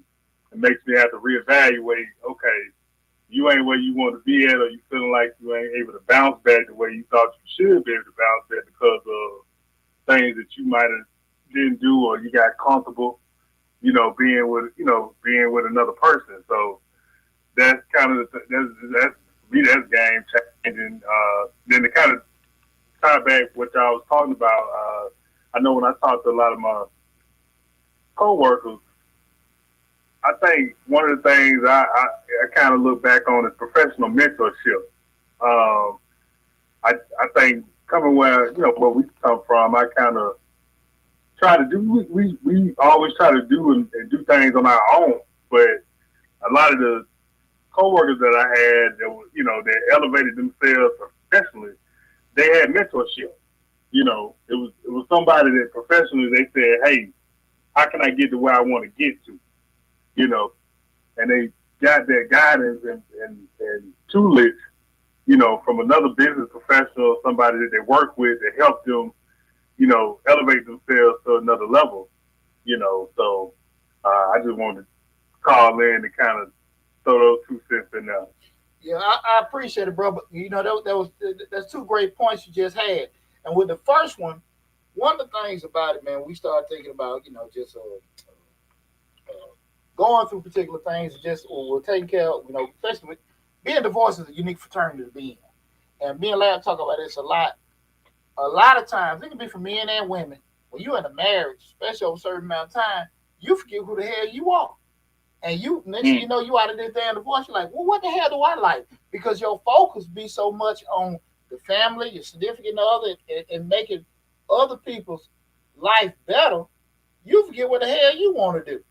it makes me have to reevaluate, okay, you ain't where you want to be at, or you feeling like you ain't able to bounce back the way you thought you should be able to bounce back because of things that you might have didn't do, or you got comfortable, being with another person. So that's kind of that's for me, that's game changing. Then to kind of tie back what y'all was talking about, I know when I talk to a lot of my coworkers, I think one of the things I kind of look back on is professional mentorship. I think coming where we come from, I kind of try to do. We always try to do and do things on our own, but a lot of the coworkers that I had that were, that elevated themselves professionally, they had mentorship. It was somebody that professionally they said, "Hey, how can I get to where I want to get to?" And they got that guidance and tutelage, from another business professional, somebody that they work with that helped them, elevate themselves to another level, So I just wanted to call in and kind of throw those 2 cents in there. Yeah, I appreciate it, bro. But that's two great points you just had. And with the first one of the things about it, man, we started thinking about, just going through particular things, just or taking care of, especially being divorced is a unique fraternity to be in. And me and Lab talk about this a lot. A lot of times, it can be for men and women, when you're in a marriage, especially over a certain amount of time, you forget who the hell you are. And next thing you know, you out of this damn divorce, you're like, well, what the hell do I like? Because your focus be so much on the family, your significant other, and making other people's life better, you forget what the hell you want to do.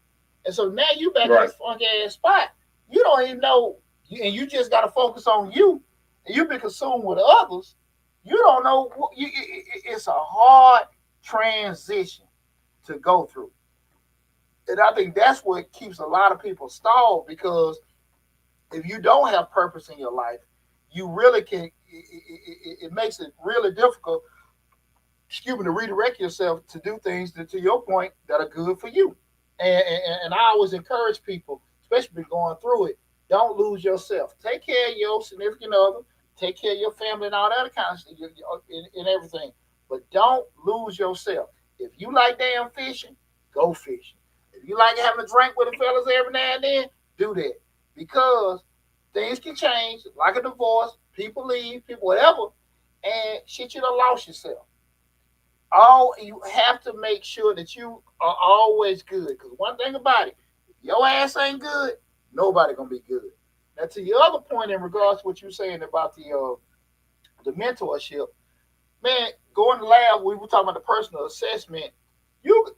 And so now you back in this funky ass spot. You don't even know, and you just got to focus on you. And you've been consumed with others. You don't know. It's a hard transition to go through. And I think that's what keeps a lot of people stalled, because if you don't have purpose in your life, you really can. It makes it really difficult, to redirect yourself to do things that, to your point, that are good for you. And I always encourage people, especially been going through it, don't lose yourself. Take care of your significant other, take care of your family and all that kind of stuff, and everything. But don't lose yourself. If you like damn fishing, go fishing. If you like having a drink with the fellas every now and then, do that. Because things can change, like a divorce, people leave, people whatever, and shit, you done lost yourself. All you have to make sure that you are always good. Because one thing about it, if your ass ain't good, nobody gonna be good. Now to your other point in regards to what you're saying about the mentorship, man, going to lab, we were talking about the personal assessment.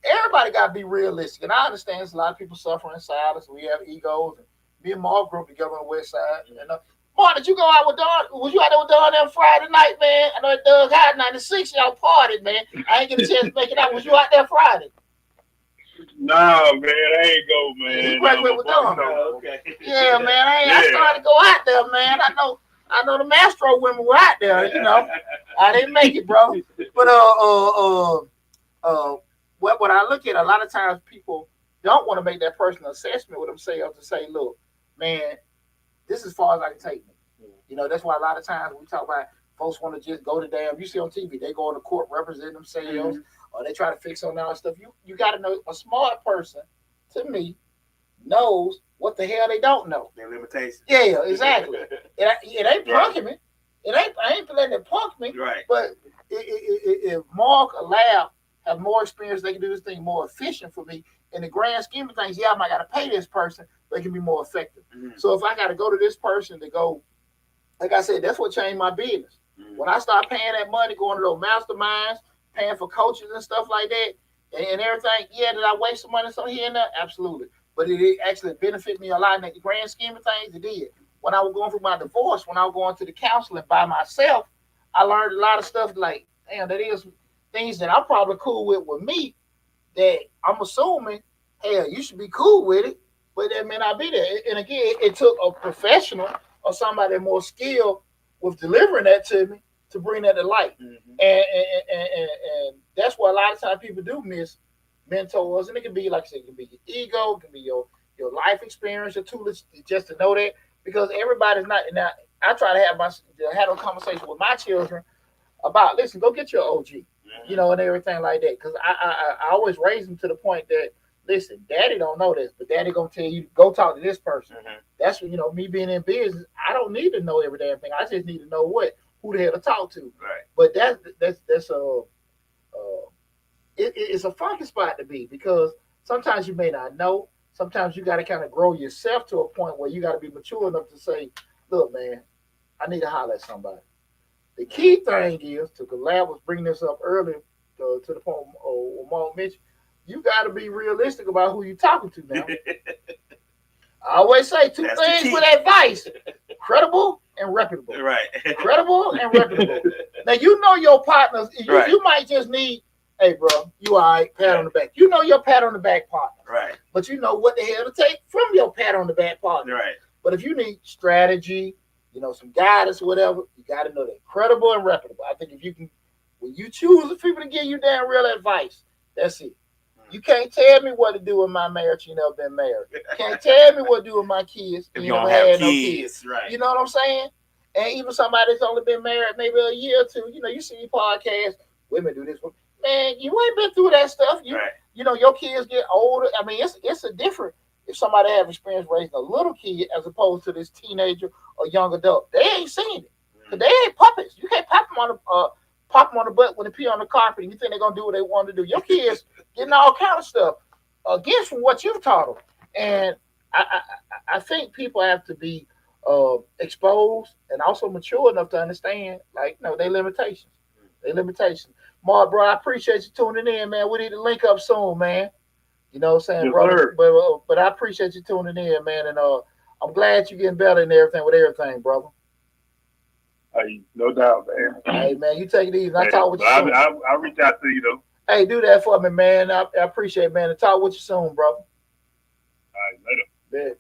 Everybody got to be realistic, and I understand there's a lot of people suffering in silence. We have egos. And me and Mark grew up together on the West Side. And Mark, did you go out with Don? Was you out there with Don that Friday night, man? I know it Doug High 96. Y'all partied, man. I ain't get a chance to make it out. Was you out there Friday? No, man, I ain't go, man. You graduated with Don. Okay. Yeah, man. I started to go out there, man. I know the Mastro women were out there. I didn't make it, bro. But what I look at, a lot of times people don't want to make that personal assessment with themselves to say, look, man, this is as far as I can take me. That's why a lot of times we talk about folks want to just go to damn, you see on TV, they go into court representing themselves, or they try to fix on all that stuff. You got to know, a smart person, to me, knows what the hell they don't know. Their limitations. Yeah, exactly. It ain't punking me. I ain't letting it punk me. Right. But if Mark or Lab have more experience, they can do this thing more efficient for me. In the grand scheme of things, I might got to pay this person, but it can be more effective. So if I got to go to this person to go, like I said, that's what changed my business. When I start paying that money, going to those masterminds, paying for coaches and stuff like that, and everything, did I waste some money some here and there? Absolutely. But it actually benefited me a lot in the grand scheme of things. It did. When I was going through my divorce, when I was going to the counseling by myself, I learned a lot of stuff like, damn, that is things that I'm probably cool with me, that I'm assuming, hell, you should be cool with it, but that may not be there. And again, it took a professional or somebody more skilled with delivering that to me to bring that to light. And that's what a lot of times people do miss mentors. And it can be, like I said, it can be your ego, it can be your life experience, your tools, just to know that. Because everybody's not. Now, I try to have a conversation with my children about, listen, go get your OG, and everything like that. Because I always raise them to the point that, listen, daddy don't know this, but daddy gonna tell you, go talk to this person. That's what, me being in business, I don't need to know every damn thing. I just need to know who the hell to talk to. Right. But that's it's a funky spot to be, because sometimes you may not know. Sometimes you got to kind of grow yourself to a point where you got to be mature enough to say, look, man, I need to holler at somebody. The key thing is, to the lab was bringing this up earlier to the point Mark mentioned, you got to be realistic about who you're talking to now. I always say two things with advice: credible and reputable. Right. Credible and reputable. Now, your partners. You might just need, hey, bro, you all right, pat on the back. Your pat on the back partner. Right. But you know what the hell to take from your pat on the back partner. Right. But if you need strategy, some guidance or whatever, you got to know that credible and reputable. I think if you can, when you choose the people to give you damn real advice, that's it. You can't tell me what to do with my marriage. You never been married. You can't tell me what to do with my kids. If you you don't never have had kids, no kids. right? You know what I'm saying? And even somebody that's only been married maybe a year or two, you see podcasts, women do this. Man, you ain't been through that stuff. Your kids get older. I mean, it's a different. If somebody have experience raising a little kid as opposed to this teenager or young adult, they ain't seen it. Cause they ain't puppets. You can't pop them on the butt when they pee on the carpet and you think they're gonna do what they want to do. Your kids getting all kind of stuff against from what you've taught them. And I think people have to be exposed and also mature enough to understand, their limitations. Mark, bro, I appreciate you tuning in, man. We need to link up soon, man. You know what I'm saying, brother? But I appreciate you tuning in, man. And I'm glad you're getting better and everything with everything, brother. Hey, no doubt, man. Hey, man, you take it easy. I talk with you soon. I'll reach out to you, though. Hey, do that for me, man. I appreciate it, man. And talk with you soon, brother. All right, later.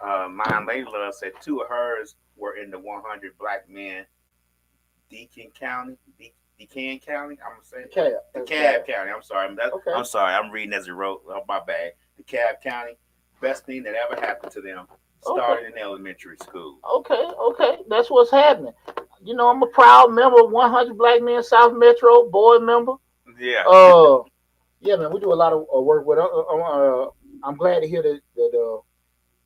Mine Lady Love said 2 of hers were in the 100 black men, Deacon County. I'm gonna say DeKalb County. I'm sorry. I'm sorry. I'm reading as it wrote. My bad. DeKalb County best thing that ever happened to them started in elementary school. Okay. That's what's happening. I'm a proud member of 100 Black Men South Metro, board member. Yeah. Yeah, man, we do a lot of work with. I'm glad to hear that the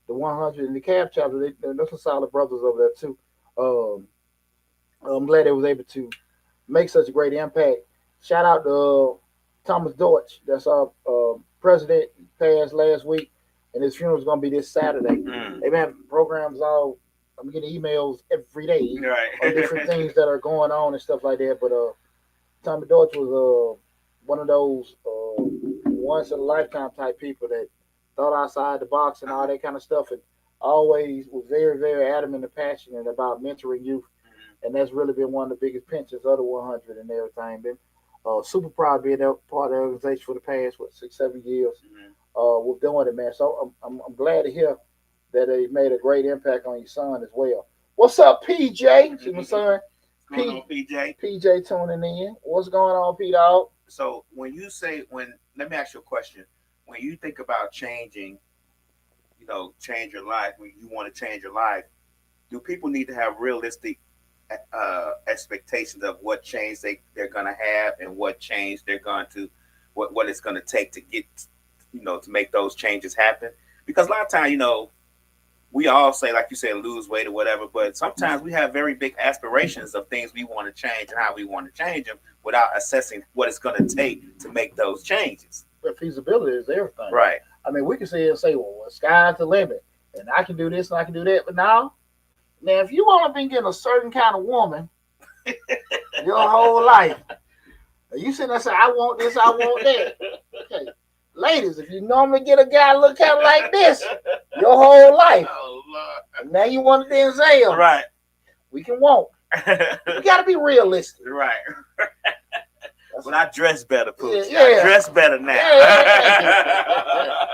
100 in the cab chapter. They're some solid brothers over there too. Um, I'm glad they was able to make such a great impact. Shout out to Thomas Deutsch. That's our president. Passed last week, and his funeral is going to be this Saturday. They've had programs all. I'm getting emails every day on different things that are going on and stuff like that. But Tommy Deutsch was one of those once in a lifetime type people that thought outside the box and all that kind of stuff, and always was very, very adamant and passionate about mentoring youth. And that's really been one of the biggest pinches of the 100 and everything. Been super proud of being part of the organization for the past 6-7 years. We're doing it, man. So I'm glad to hear that they made a great impact on your son as well. What's up, PJ? See my son. What's going on, PJ? PJ tuning in. What's going on, P Dog? So let me ask you a question. When you think about changing, change your life, when you want to change your life, do people need to have realistic expectations of what change they're going to have and what change they're going to, what it's going to take to get, to make those changes happen? Because a lot of times, we all say, like you said, lose weight or whatever, but sometimes we have very big aspirations of things we want to change and how we want to change them without assessing what it's going to take to make those changes. But feasibility is everything. Right. I mean, we can sit here and say, well, sky's the limit, and I can do this and I can do that. But now, if you want to be getting a certain kind of woman your whole life, you sit there and say, I want this, I want that. Okay. Ladies, if you normally get a guy look kind of like this your whole life, and now you want a Denzel, right? We can want. We got to be realistic, right? Well, I dress better, Poochie. Yeah. I dress better now. Yeah.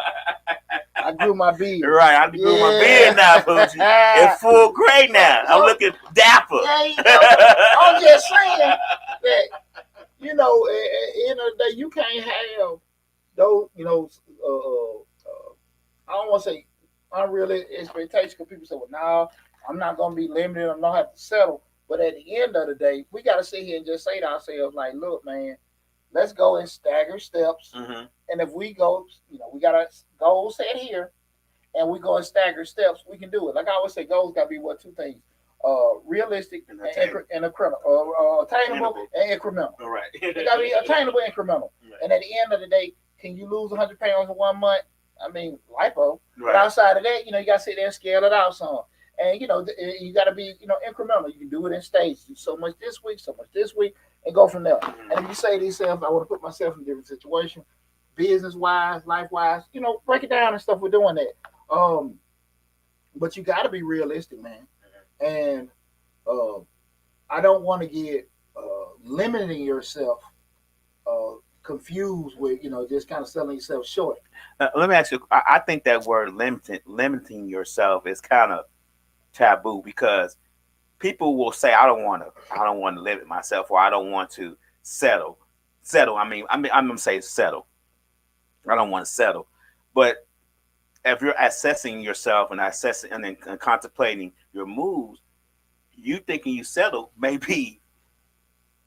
I grew my beard. Right, I grew my beard now, Poochie. It's full gray now. I'm looking dapper. I'm just saying that, at the end of the day, you can't have those, I don't want to say unrealistic expectations, because people say, well, no, I'm not going to be limited. I'm not have to settle. But at the end of the day, we got to sit here and just say to ourselves, like, look, man, let's go in stagger steps. Mm-hmm. And if we go, we got a goal set here, and we go in stagger steps, we can do it. Like I always say, goals got to be two things. Realistic and attainable and incremental. All right. It got to be attainable and incremental. Right. And at the end of the day, can you lose 100 pounds in 1 month? I mean, lipo. Right. But outside of that, you got to sit there and scale it out some. And, you got to be, incremental. You can do it in stages. Do so much this week, and go from there. Mm-hmm. And if you say to yourself, I want to put myself in a different situation, business-wise, life-wise, break it down and stuff. We're doing that. But you got to be realistic, man. And I don't want to get limiting yourself confused with, just kind of selling yourself short. Let me ask you, I think that word limiting yourself is kind of taboo, because people will say, I don't want to limit myself, or I don't want to settle. I'm gonna say settle. I don't want to settle. But if you're assessing yourself and then contemplating your moves, you thinking you settle may be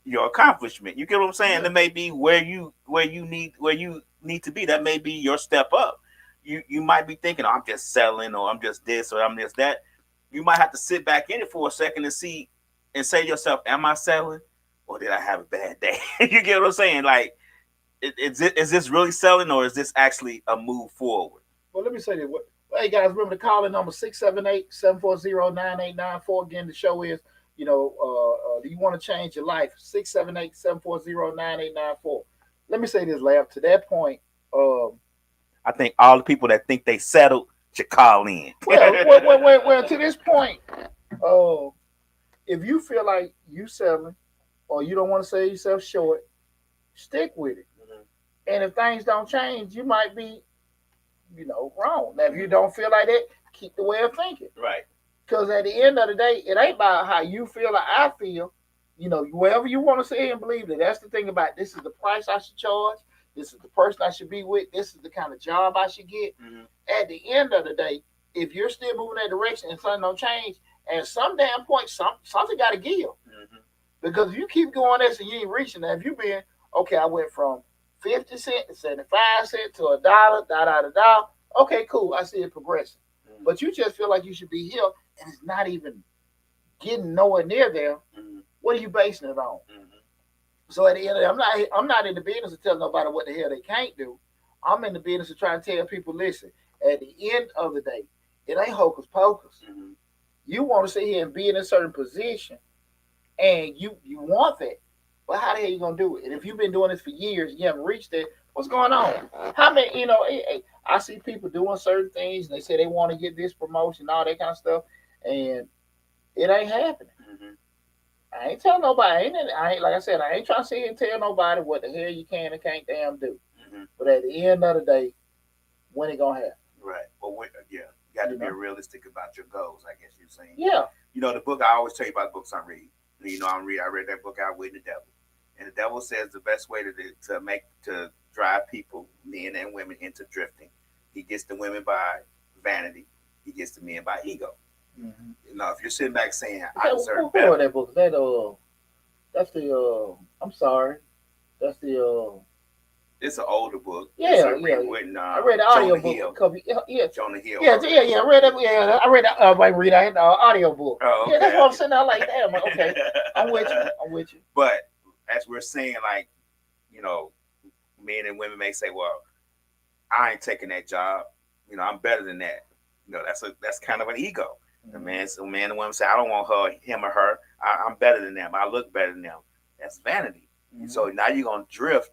your accomplishment. You get what I'm saying? Yeah. That may be where you need to be. That may be your step up. You might be thinking, oh, I'm just settling, or I'm just this, or I'm just that. You might have to sit back in it for a second and see and say to yourself, am I settling, or did I have a bad day? You get what I'm saying? Like, is this really selling, or is this actually a move forward? Well, let me say this. Hey, guys, remember the call-in number 678-740-9894. Again, the show is, do you want to change your life? 678-740-9894. Let me say this, Lab. To that point, I think all the people that think they settled should call in. Well, to this point, if you feel like you settling, or you don't want to sell yourself short, stick with it. Mm-hmm. And if things don't change, you might be, wrong. Now, if you don't feel like that, keep the way of thinking. Right. Because at the end of the day, it ain't about how you feel or I feel. Wherever you want to say and believe that. That's the thing about this is the price I should charge. This is the person I should be with. This is the kind of job I should get. At the end of the day, if you're still moving that direction and something don't change, at some damn point, something got to give. Because if you keep going this and you ain't reaching that, if you been, okay, I went from 50 cents to 75 cents to $1, da. Okay, cool. I see it progressing. But you just feel like you should be here and it's not even getting nowhere near there. What are you basing it on? So at the end of the day, I'm not in the business of telling nobody what the hell they can't do. I'm in the business of trying to tell people, listen, at the end of the day, it ain't hocus pocus. You want to sit here and be in a certain position and you want that. But how the hell you gonna do it? And if you've been doing this for years, you haven't reached it. What's going on? How many? I see people doing certain things, and they say they want to get this promotion, all that kind of stuff, and it ain't happening. I ain't telling nobody. I ain't like I said. I ain't trying to sit here and tell nobody what the hell you can and can't damn do. But at the end of the day, when it gonna happen? Right. Well, you got to be realistic about your goals. I guess you're saying. Yeah. The book I always tell you about books I read. I read that book Outwitting the Devil. And the devil says the best way to drive people, men and women, into drifting. He gets the women by vanity. He gets the men by ego. If you're sitting back saying, "I deserve better," that book. That's the. I'm sorry. That's the. It's an older book. Yeah. Written, I read the audio book. Jonah Hill. Yeah. I read it. Yeah, I read it. I had the audio book. Oh, okay. Yeah, that's what I'm sitting there like, damn. Okay, I'm with you. But as we're saying, men and women may say, "Well, I ain't taking that job. I'm better than that." That's kind of an ego. The man and woman say, "I don't want him or her. I'm better than them. I look better than them." That's vanity. So now you're gonna drift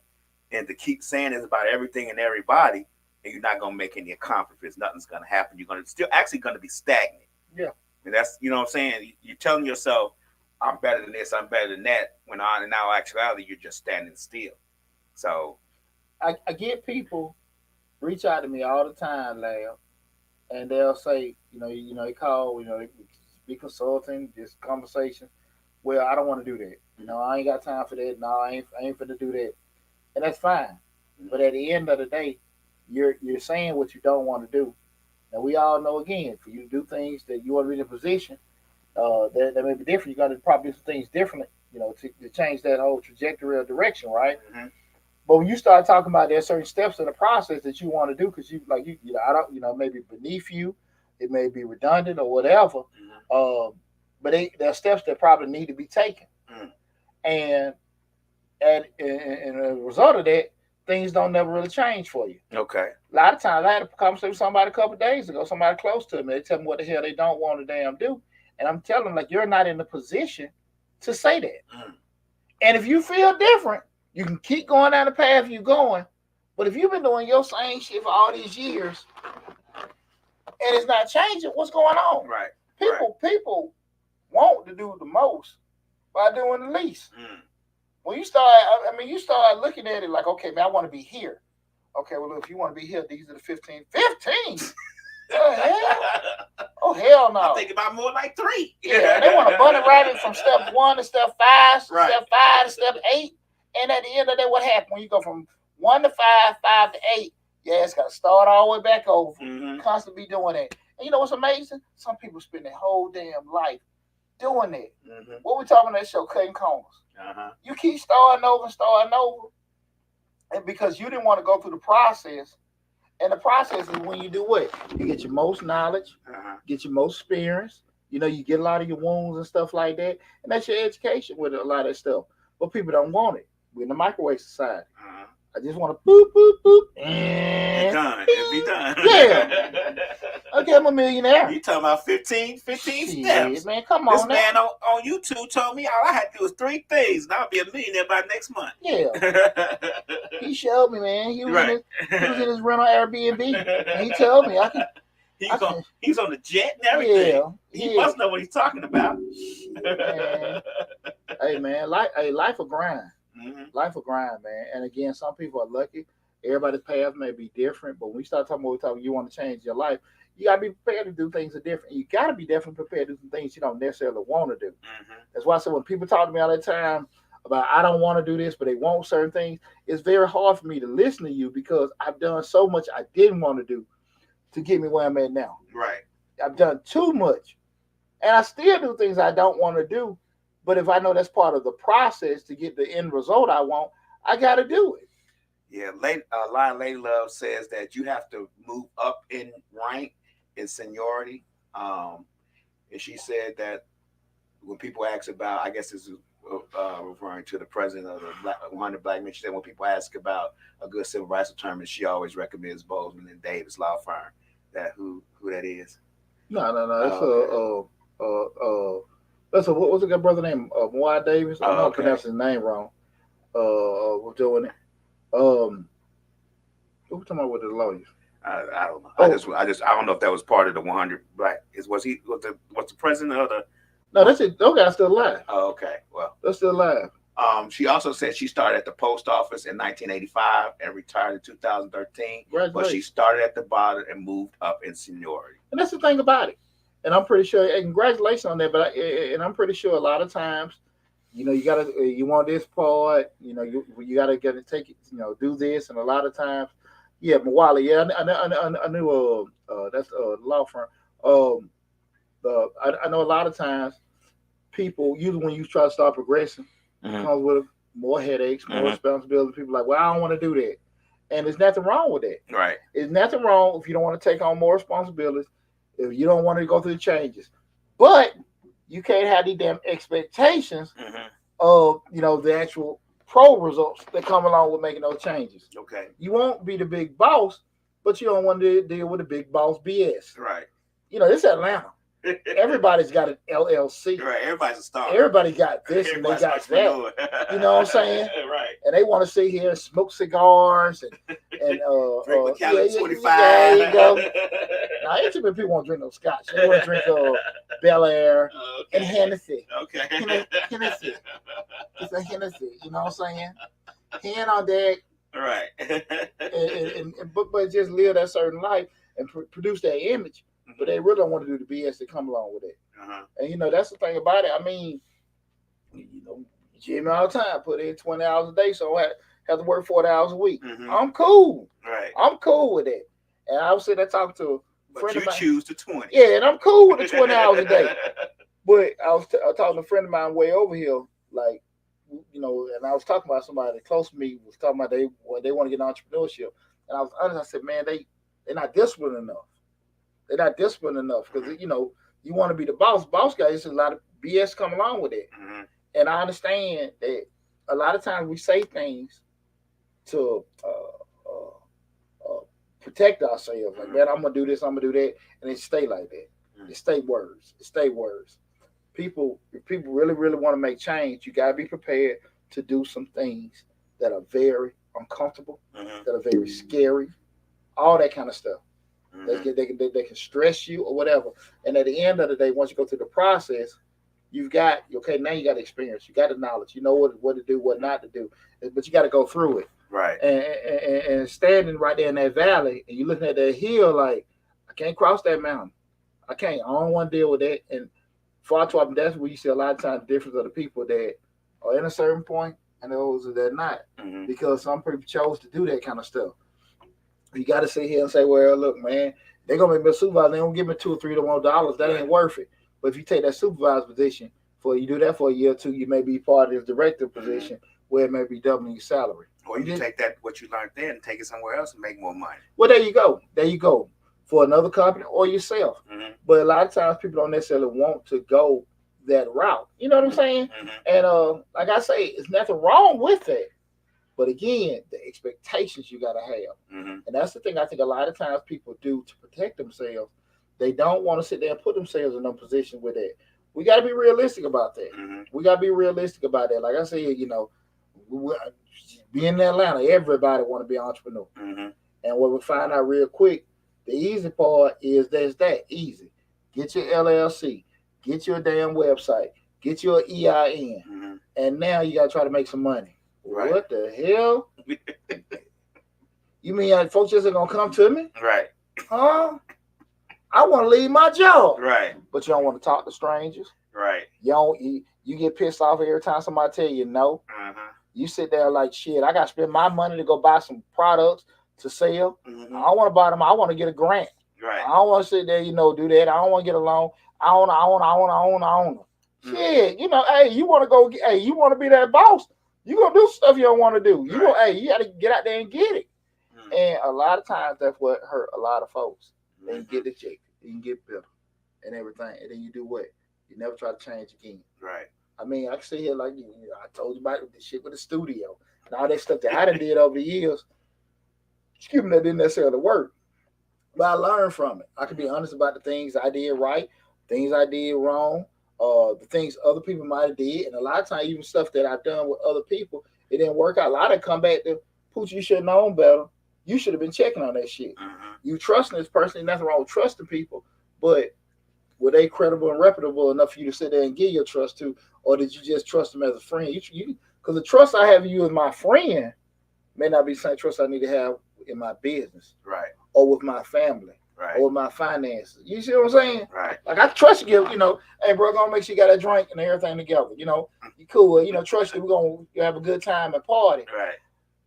and to keep saying this about everything and everybody, and you're not gonna make any accomplishments. Nothing's gonna happen. You're gonna still actually gonna be stagnant. Yeah. And that's what I'm saying. You're telling yourself, "I'm better than this. I'm better than that." When in actuality, you're just standing still. So I get people reach out to me all the time, Lab, and they'll say, they call, they be consulting, just conversation. Well, I don't want to do that. I ain't got time for that. No, I ain't finna do that. And that's fine. But at the end of the day, you're saying what you don't want to do. Now we all know, again, for you to do things that you want to be in a position that may be different, you got to probably do some things differently, to change that whole trajectory or direction, right? But when you start talking about there's certain steps in the process that you want to do, because I don't, maybe beneath you, it may be redundant or whatever. But there are steps that probably need to be taken, and as a result of that, things don't never really change for you. Okay. A lot of times, I had a conversation with somebody a couple of days ago, somebody close to me. They tell me what the hell they don't want to damn do, and I'm telling them, like, you're not in the position to say that. And if you feel different, you can keep going down the path you're going. But if you've been doing your same shit for all these years and it's not changing, what's going on? Right. People want to do the most by doing the least. When you start looking at it like, okay, man, I want to be here. Okay, well, look, if you want to be here, these are the 15. 15? Oh, hell no. I'm thinking about more like 3. Yeah, they want to bunny rabbit from step 1 to step 5, right. Step 5 to step 8. And at the end of the day, what happens when you go from 1 to 5, 5 to 8? Yeah, it's got to start all the way back over. Constantly doing that. And you know what's amazing? Some people spend their whole damn life doing that. What we talking about that show, Cutting Corners. You keep starting over, and because you didn't want to go through the process. And the process is when you do what? You get your most knowledge, get your most experience. You get a lot of your wounds and stuff like that. And that's your education with a lot of that stuff. But people don't want it. We're in the microwave society. I just want to boop, boop, boop. And be done. Yeah. Okay, I'm a millionaire. You talking about 15 steps. Man, come on. This man on YouTube told me all I had to do was 3 things and I'll be a millionaire by next month. Yeah. He showed me, man. He was in his rental Airbnb. And he told me He's on the jet and everything. Yeah. He must know what he's talking about. Man. Hey, man, life a grind. Life a grind, man. And again, some people are lucky. Everybody's path may be different, but when we start talking about you want to change your life, you got to be prepared to do things that are different. You got to be definitely prepared to do some things you don't necessarily want to do. That's why I said when people talk to me all the time, about I don't want to do this, but they want certain things, it's very hard for me to listen to you because I've done so much I didn't want to do to get me where I'm at now. Right. I've done too much. And I still do things I don't want to do. But if I know that's part of the process to get the end result I want, I got to do it. Yeah, Lion Lady Love says that you have to move up in rank in seniority. And she said that when people ask about, I guess this is referring to the president of the 100 Black Men, she said when people ask about a good civil rights attorney, she always recommends Bozeman and Davis law firm. That who that is? No. That's what was a good brother named Mawai Davis. I'm not pronouncing his name wrong. We're doing it. What we talking about with the lawyers? I don't know. I don't know if that was part of the 100 Black. Was the president of the? No, that's it. Those guys still alive. Oh, okay. Well, they're still alive. She also said she started at the post office in 1985 and retired in 2013. But she started at the bottom and moved up in seniority. And that's the thing about it. And I'm pretty sure. And congratulations on that. But I'm pretty sure a lot of times, you want this part. You gotta get to take it. Do this. And a lot of times, yeah, Mawali. Yeah, I knew. That's a law firm. I know a lot of times people, usually when you try to start progressing, comes with more headaches, more responsibility. People are like, well, I don't want to do that. And there's nothing wrong with that. Right. There's nothing wrong if you don't want to take on more responsibilities, if you don't want to go through the changes. But you can't have these damn expectations of, the actual pro results that come along with making those changes. Okay. You won't be the big boss, but you don't want to deal with the big boss BS. Right. It's Atlanta. Everybody's got an LLC. Right. Everybody's a star. Everybody got this and they got that. You know what I'm saying? Right. And they want to sit here and smoke cigars and drink the Cali 25. There you go. Now, ain't too many people want to drink no scotch. They want to drink Bel Air and Hennessy. Okay. Hennessy. It's a Hennessy. You know what I'm saying? Hand on deck. Right. But just live that certain life and produce that image. But they really don't want to do the BS that come along with it. And that's the thing about it. I mean, Jimmy all the time put in 20 hours a day, so I have to work 40 hours a week. I'm cool. Right. I'm cool with it. And I was sitting there talking to a friend of mine. But you choose the 20. Yeah, and I'm cool with the 20 hours a day. But I was talking to a friend of mine way over here, like, and I was talking about somebody close to me was talking about they want to get entrepreneurship. And I was honest, I said, man, they're not disciplined enough. They're not disciplined enough because, you want to be the boss. Boss guy, there's a lot of BS come along with it. And I understand that a lot of times we say things to protect ourselves. Like, man, I'm going to do this, I'm going to do that. And it stay like that. It stay words. If people really, really want to make change, you got to be prepared to do some things that are very uncomfortable, that are very scary, all that kind of stuff. They can stress you or whatever. And at the end of the day, once you go through the process, now you got experience. You got the knowledge. You know what to do, what not to do. But you got to go through it. Right. And standing right there in that valley, and you're looking at that hill like, I can't cross that mountain. I can't. I don't want to deal with that. And far too often, that's where you see a lot of times the difference of the people that are in a certain point and those that are not. Because some people chose to do that kind of stuff. You got to sit here and say, well, look, man, they're going to make me a supervisor. They don't give me $2 or $3 more dollars. That ain't worth it. But if you take that supervisor position, you do that for a year or two, you may be part of this director position where it may be doubling your salary. Or you take that, what you learned there, and take it somewhere else and make more money. Well, there you go. For another company or yourself. But a lot of times people don't necessarily want to go that route. You know what I'm saying? And like I say, there's nothing wrong with it. But again, the expectations you got to have. And that's the thing I think a lot of times people do to protect themselves. They don't want to sit there and put themselves in a position with that. We got to be realistic about that. We got to be realistic about that. Like I said, being in Atlanta, everybody want to be an entrepreneur. And what we find out real quick, the easy part is that easy. Get your LLC. Get your damn website. Get your EIN. And now you got to try to make some money. Right. What the hell? You mean folks just ain't gonna come to me? Right. Huh? I want to leave my job. Right. But you don't want to talk to strangers. Right. You get pissed off every time somebody tell you no. You sit there like, shit, I got to spend my money to go buy some products to sell. I don't want to buy them. I want to get a grant. Right. I don't want to sit there, do that. I don't want to get a loan. I own. Shit, hey, you want to go, hey, you want to be that boss. You going to do stuff you don't want to do. You got to get out there and get it. And a lot of times that's what hurt a lot of folks. They can get the check. You can get better and everything. And then you do what? You never try to change again. Right. I mean, I can sit here like I told you about the shit with the studio and all that stuff that I done did over the years. Excuse me, that didn't necessarily work. But I learned from it. I can be honest about the things I did right, things I did wrong, the things other people might have did. And a lot of times, even stuff that I've done with other people, it didn't work out. A lot of come back to, Pooch, you should have known better. You should have been checking on that shit. You trusting this person, ain't nothing wrong with trusting people, but were they credible and reputable enough for you to sit there and give your trust to, or did you just trust them as a friend? Because the trust I have in you as my friend may not be the same trust I need to have in my business, right, or with my family, right, or with my finances. You see what I'm saying? Right. Like I trust you. Hey, bro, gonna make sure you got a drink and everything together. You cool. Trust you. We're gonna have a good time and party. Right.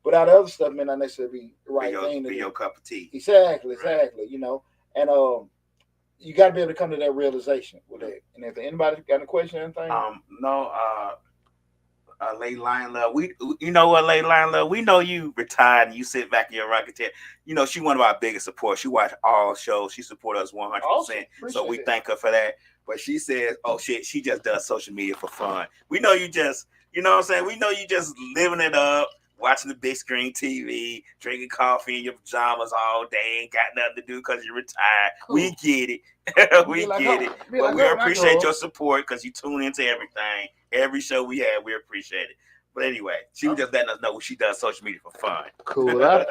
But all the other stuff may not necessarily be the right thing to be do. your cup of tea. Exactly. And you got to be able to come to that realization with that. And if anybody got any question or anything? No. Lady Lion Love, you know what, Lady Lion Love, we know you retired and you sit back in your rocking chair. She one of our biggest supporters. She watch all shows. She support us 100%. Awesome. So we thank her for that. But she says, oh shit, she just does social media for fun. We know you just, you know what I'm saying? We know you just living it up, watching the big screen TV, drinking coffee in your pajamas all day, ain't got nothing to do because you're retired. Cool. We get it. We appreciate your support because you tune into everything. Every show we have, we appreciate it. But anyway, she was just letting us know she does social media for fun. Cool. I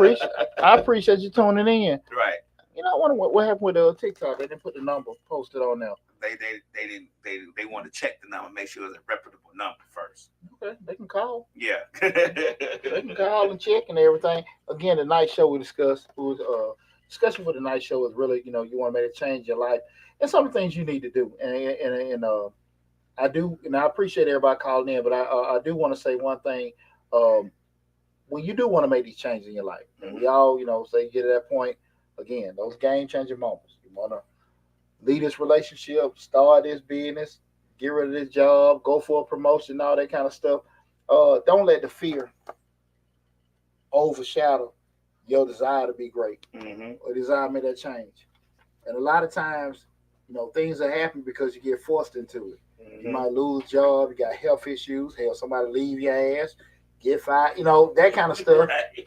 appreciate you tuning in. Right. I wonder what happened with TikTok. They didn't put the number posted on there. They want to check the number, make sure it's a reputable number first. Okay, they can call. Yeah. They can call and check and everything. Again, the night show we discussed was discussion for the night show is really, you want to make it change your life and some of the things you need to do. And I do, and I appreciate everybody calling in, but I do want to say one thing. When you do want to make these changes in your life, and we all, say you get to that point, again, those game-changing moments. You want to lead this relationship, start this business, get rid of this job, go for a promotion, all that kind of stuff. Don't let the fear overshadow your desire to be great or desire to make that change. And a lot of times, things that happen because you get forced into it. You might lose a job, you got health issues, hell, somebody leave your ass, get fired, that kind of stuff. Right.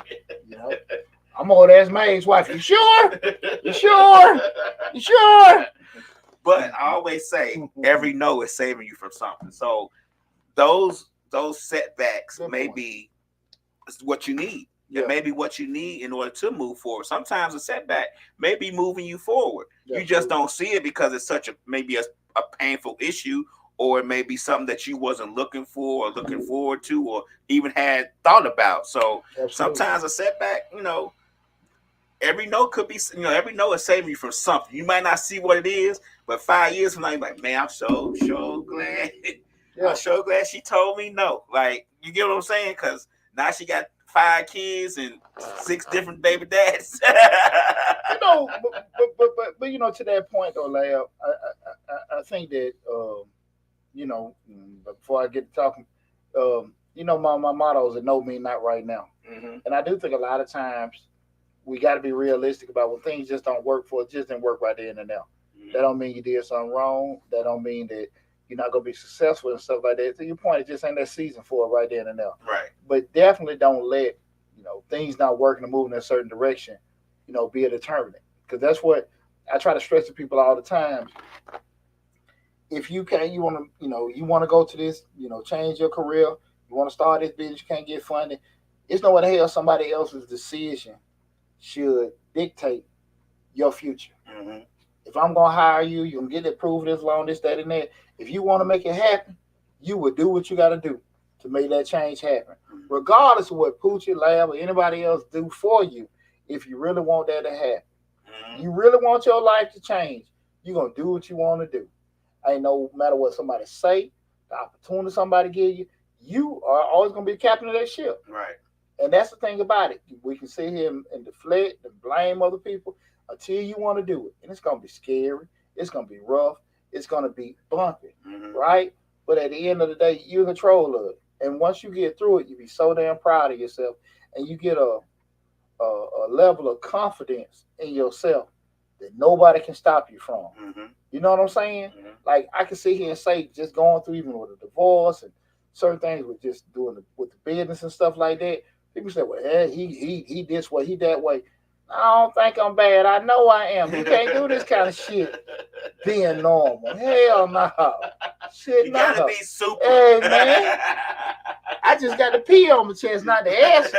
I'm gonna ask my ex-wife, you sure? You sure? You sure? But I always say every no is saving you from something. So those setbacks may be what you need. Yeah. It may be what you need in order to move forward. Sometimes a setback may be moving you forward. You just don't see it because it's such maybe a painful issue, or it may be something that you wasn't looking for or looking forward to or even had thought about. So sometimes a setback, every no could be, every no is saving you from something. You might not see what it is, but 5 years from now, you're like, man, I'm so glad. Yeah. I'm so glad she told me no. Like, you get what I'm saying? Because now she got 5 kids and 6 different baby dads. But to that point though, Lab, I think that before I get to talking, my motto is a no mean not right now. And I do think a lot of times we got to be realistic about when things just don't work for us, just didn't work right then and now. That don't mean you did something wrong. That don't mean that you're not gonna be successful and stuff like that. To your point, it just ain't that season for it right then and now. Right. But definitely don't let things not working and moving in a certain direction, be a determinant. Because that's what I try to stress to people all the time. If you can't, you want to go to this, change your career, you want to start this business, you can't get funding. It's no way the hell somebody else's decision should dictate your future. If I'm gonna hire you, you're gonna get it approved this long, this, that, and that. If you want to make it happen, you will do what you got to do to make that change happen, regardless of what Poochie, Lab, or anybody else do for you. If you really want that to happen, you really want your life to change, you're gonna do what you want to do. Ain't no matter what somebody say, the opportunity somebody give you, you are always gonna be the captain of that ship. Right. And that's the thing about it. We can sit here and deflect and blame other people until you want to do it. And it's gonna be scary. It's gonna be rough. It's gonna be bumpy, right? But at the end of the day, you're in control of it. And once you get through it, you be so damn proud of yourself, and you get a level of confidence in yourself that nobody can stop you from. You know what I'm saying? Like I can sit here and say, just going through even with a divorce and certain things with just doing with the business and stuff like that. People say, well, yeah, he this way, he that way. I don't think I'm bad. I know I am. You can't do this kind of shit being normal. Hell no. Shit, you no. gotta be super. Hey, man. I just got to pee on my chest, not the ass.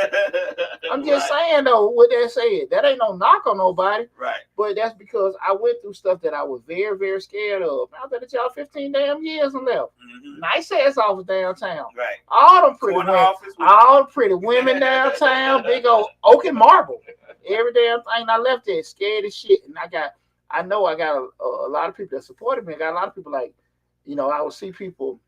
I'm just saying, though, what that said. That ain't no knock on nobody. Right. But that's because I went through stuff that I was very, very scared of. I've been at y'all 15 damn years and left. Nice ass office downtown. Right. All them pretty women. All the pretty women downtown. Big old oak and marble. Every damn thing I left there scared as shit. And I know I got a lot of people that supported me. I got a lot of people like, you know, I would see people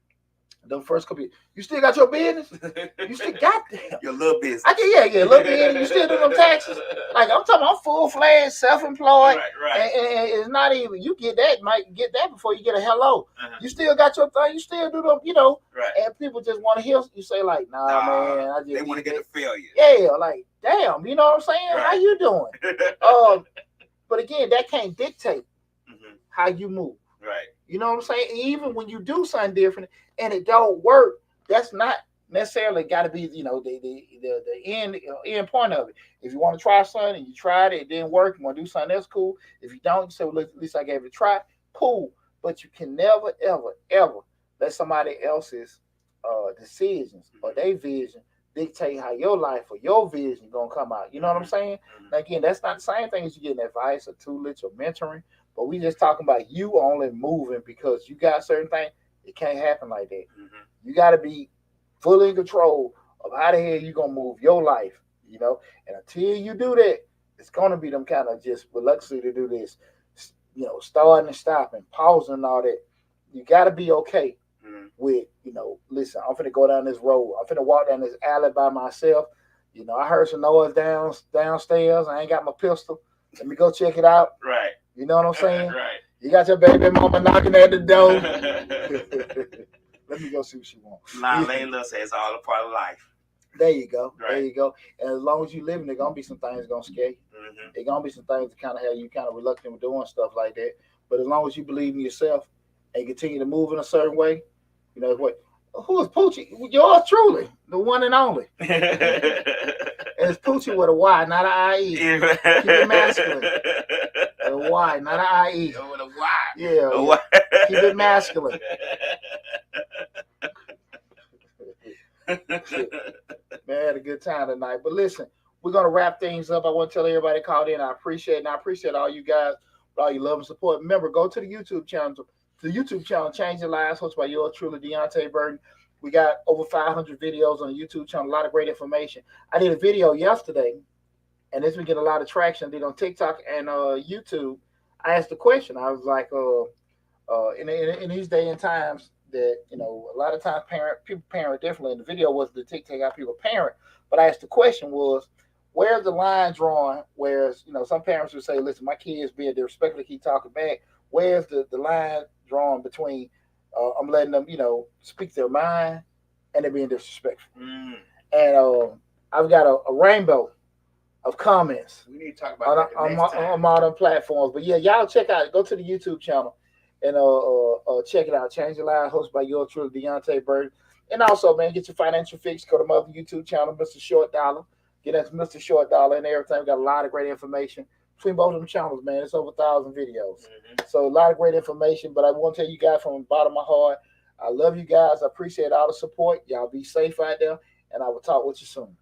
the first couple years, you still got your business? You still got them. Your little business. Yeah, little business. You still do them taxes? Like I'm talking, I'm full-fledged, self-employed. Right. And it's not even, you get that, might get that before you get a hello. You still got your thing, you still do them, you know. Right. And people just want to hear you say like, nah, man. I just they want to get the failure. Yeah, like, damn, you know what I'm saying? Right. How you doing? But again, that can't dictate how you move. Right. You know what I'm saying? Even when you do something different and it don't work, that's not necessarily got to be, you know, the end point of it. If you want to try something and you tried it, it didn't work, you want to do something else, cool. If you don't, you say, well, at least I gave it a try, cool. But you can never, ever let somebody else's decisions or their vision dictate how your life or your vision gonna come out. You know what I'm saying? Again, that's not the same thing as you getting advice or tutelage or mentoring. But we just talking about you only moving because you got certain things. It can't happen like that. You got to be fully in control of how the hell you gonna move your life. You know, and until you do that, it's gonna be them kind of just reluctancy to do this. You know, starting and stopping, pausing and all that. You got to be okay with, you know, listen, I'm finna go down this road. I'm finna walk down this alley by myself. You know, I heard some noise downstairs. I ain't got my pistol. Let me go check it out. Right. You know what I'm saying? Right. You got your baby mama knocking at the door. Let me go see what she wants. Layla says it's all a part of life. There you go. Right. There you go. And as long as you living, there's gonna be some things gonna scare you. There's gonna be some things that kind of have you kind of reluctant with doing stuff like that. But as long as you believe in yourself and continue to move in a certain way, you know what? Who is Poochie? Yours truly, the one and only. And it's Poochie with a Y, not an I-E. Keep it masculine. A Y, not an I-E. With a Y. Yeah. A Y. Keep it masculine. Man, I had a good time tonight. But listen, we're going to wrap things up. I want to tell everybody called in. I appreciate it. And I appreciate all you guys, all your love and support. Remember, go to the YouTube channel. Change Your Lives, hosted by yours truly, Deonte Burden. We got over 500 videos on the YouTube channel, a lot of great information. I did a video yesterday, and it's been getting a lot of traction. I did on TikTok and YouTube. I asked a question. I was like, in these day and times that, you know, a lot of times people parent differently. And the video was the TikTok how people parent. But I asked the question was, where's the line drawn? Whereas, you know, some parents would say, listen, my kids being disrespectful, keep talking back. Where's the line drawn between I'm letting them, you know, speak their mind and they're being disrespectful? And I've got a rainbow of comments. We need to talk about that on modern platforms. But yeah, y'all go to the YouTube channel and check it out. Change Your Lives, hosted by yours truly, Deonte Burden. And also, man, get your financial fix. Go to my other YouTube channel, Mr. Short Dollar. Get us Mr. Short Dollar and everything. We got a lot of great information between both of them channels, man. It's over 1,000 videos. So a lot of great information. But I want to tell you guys from the bottom of my heart, I love you guys. I appreciate all the support. Y'all be safe out there. And I will talk with you soon.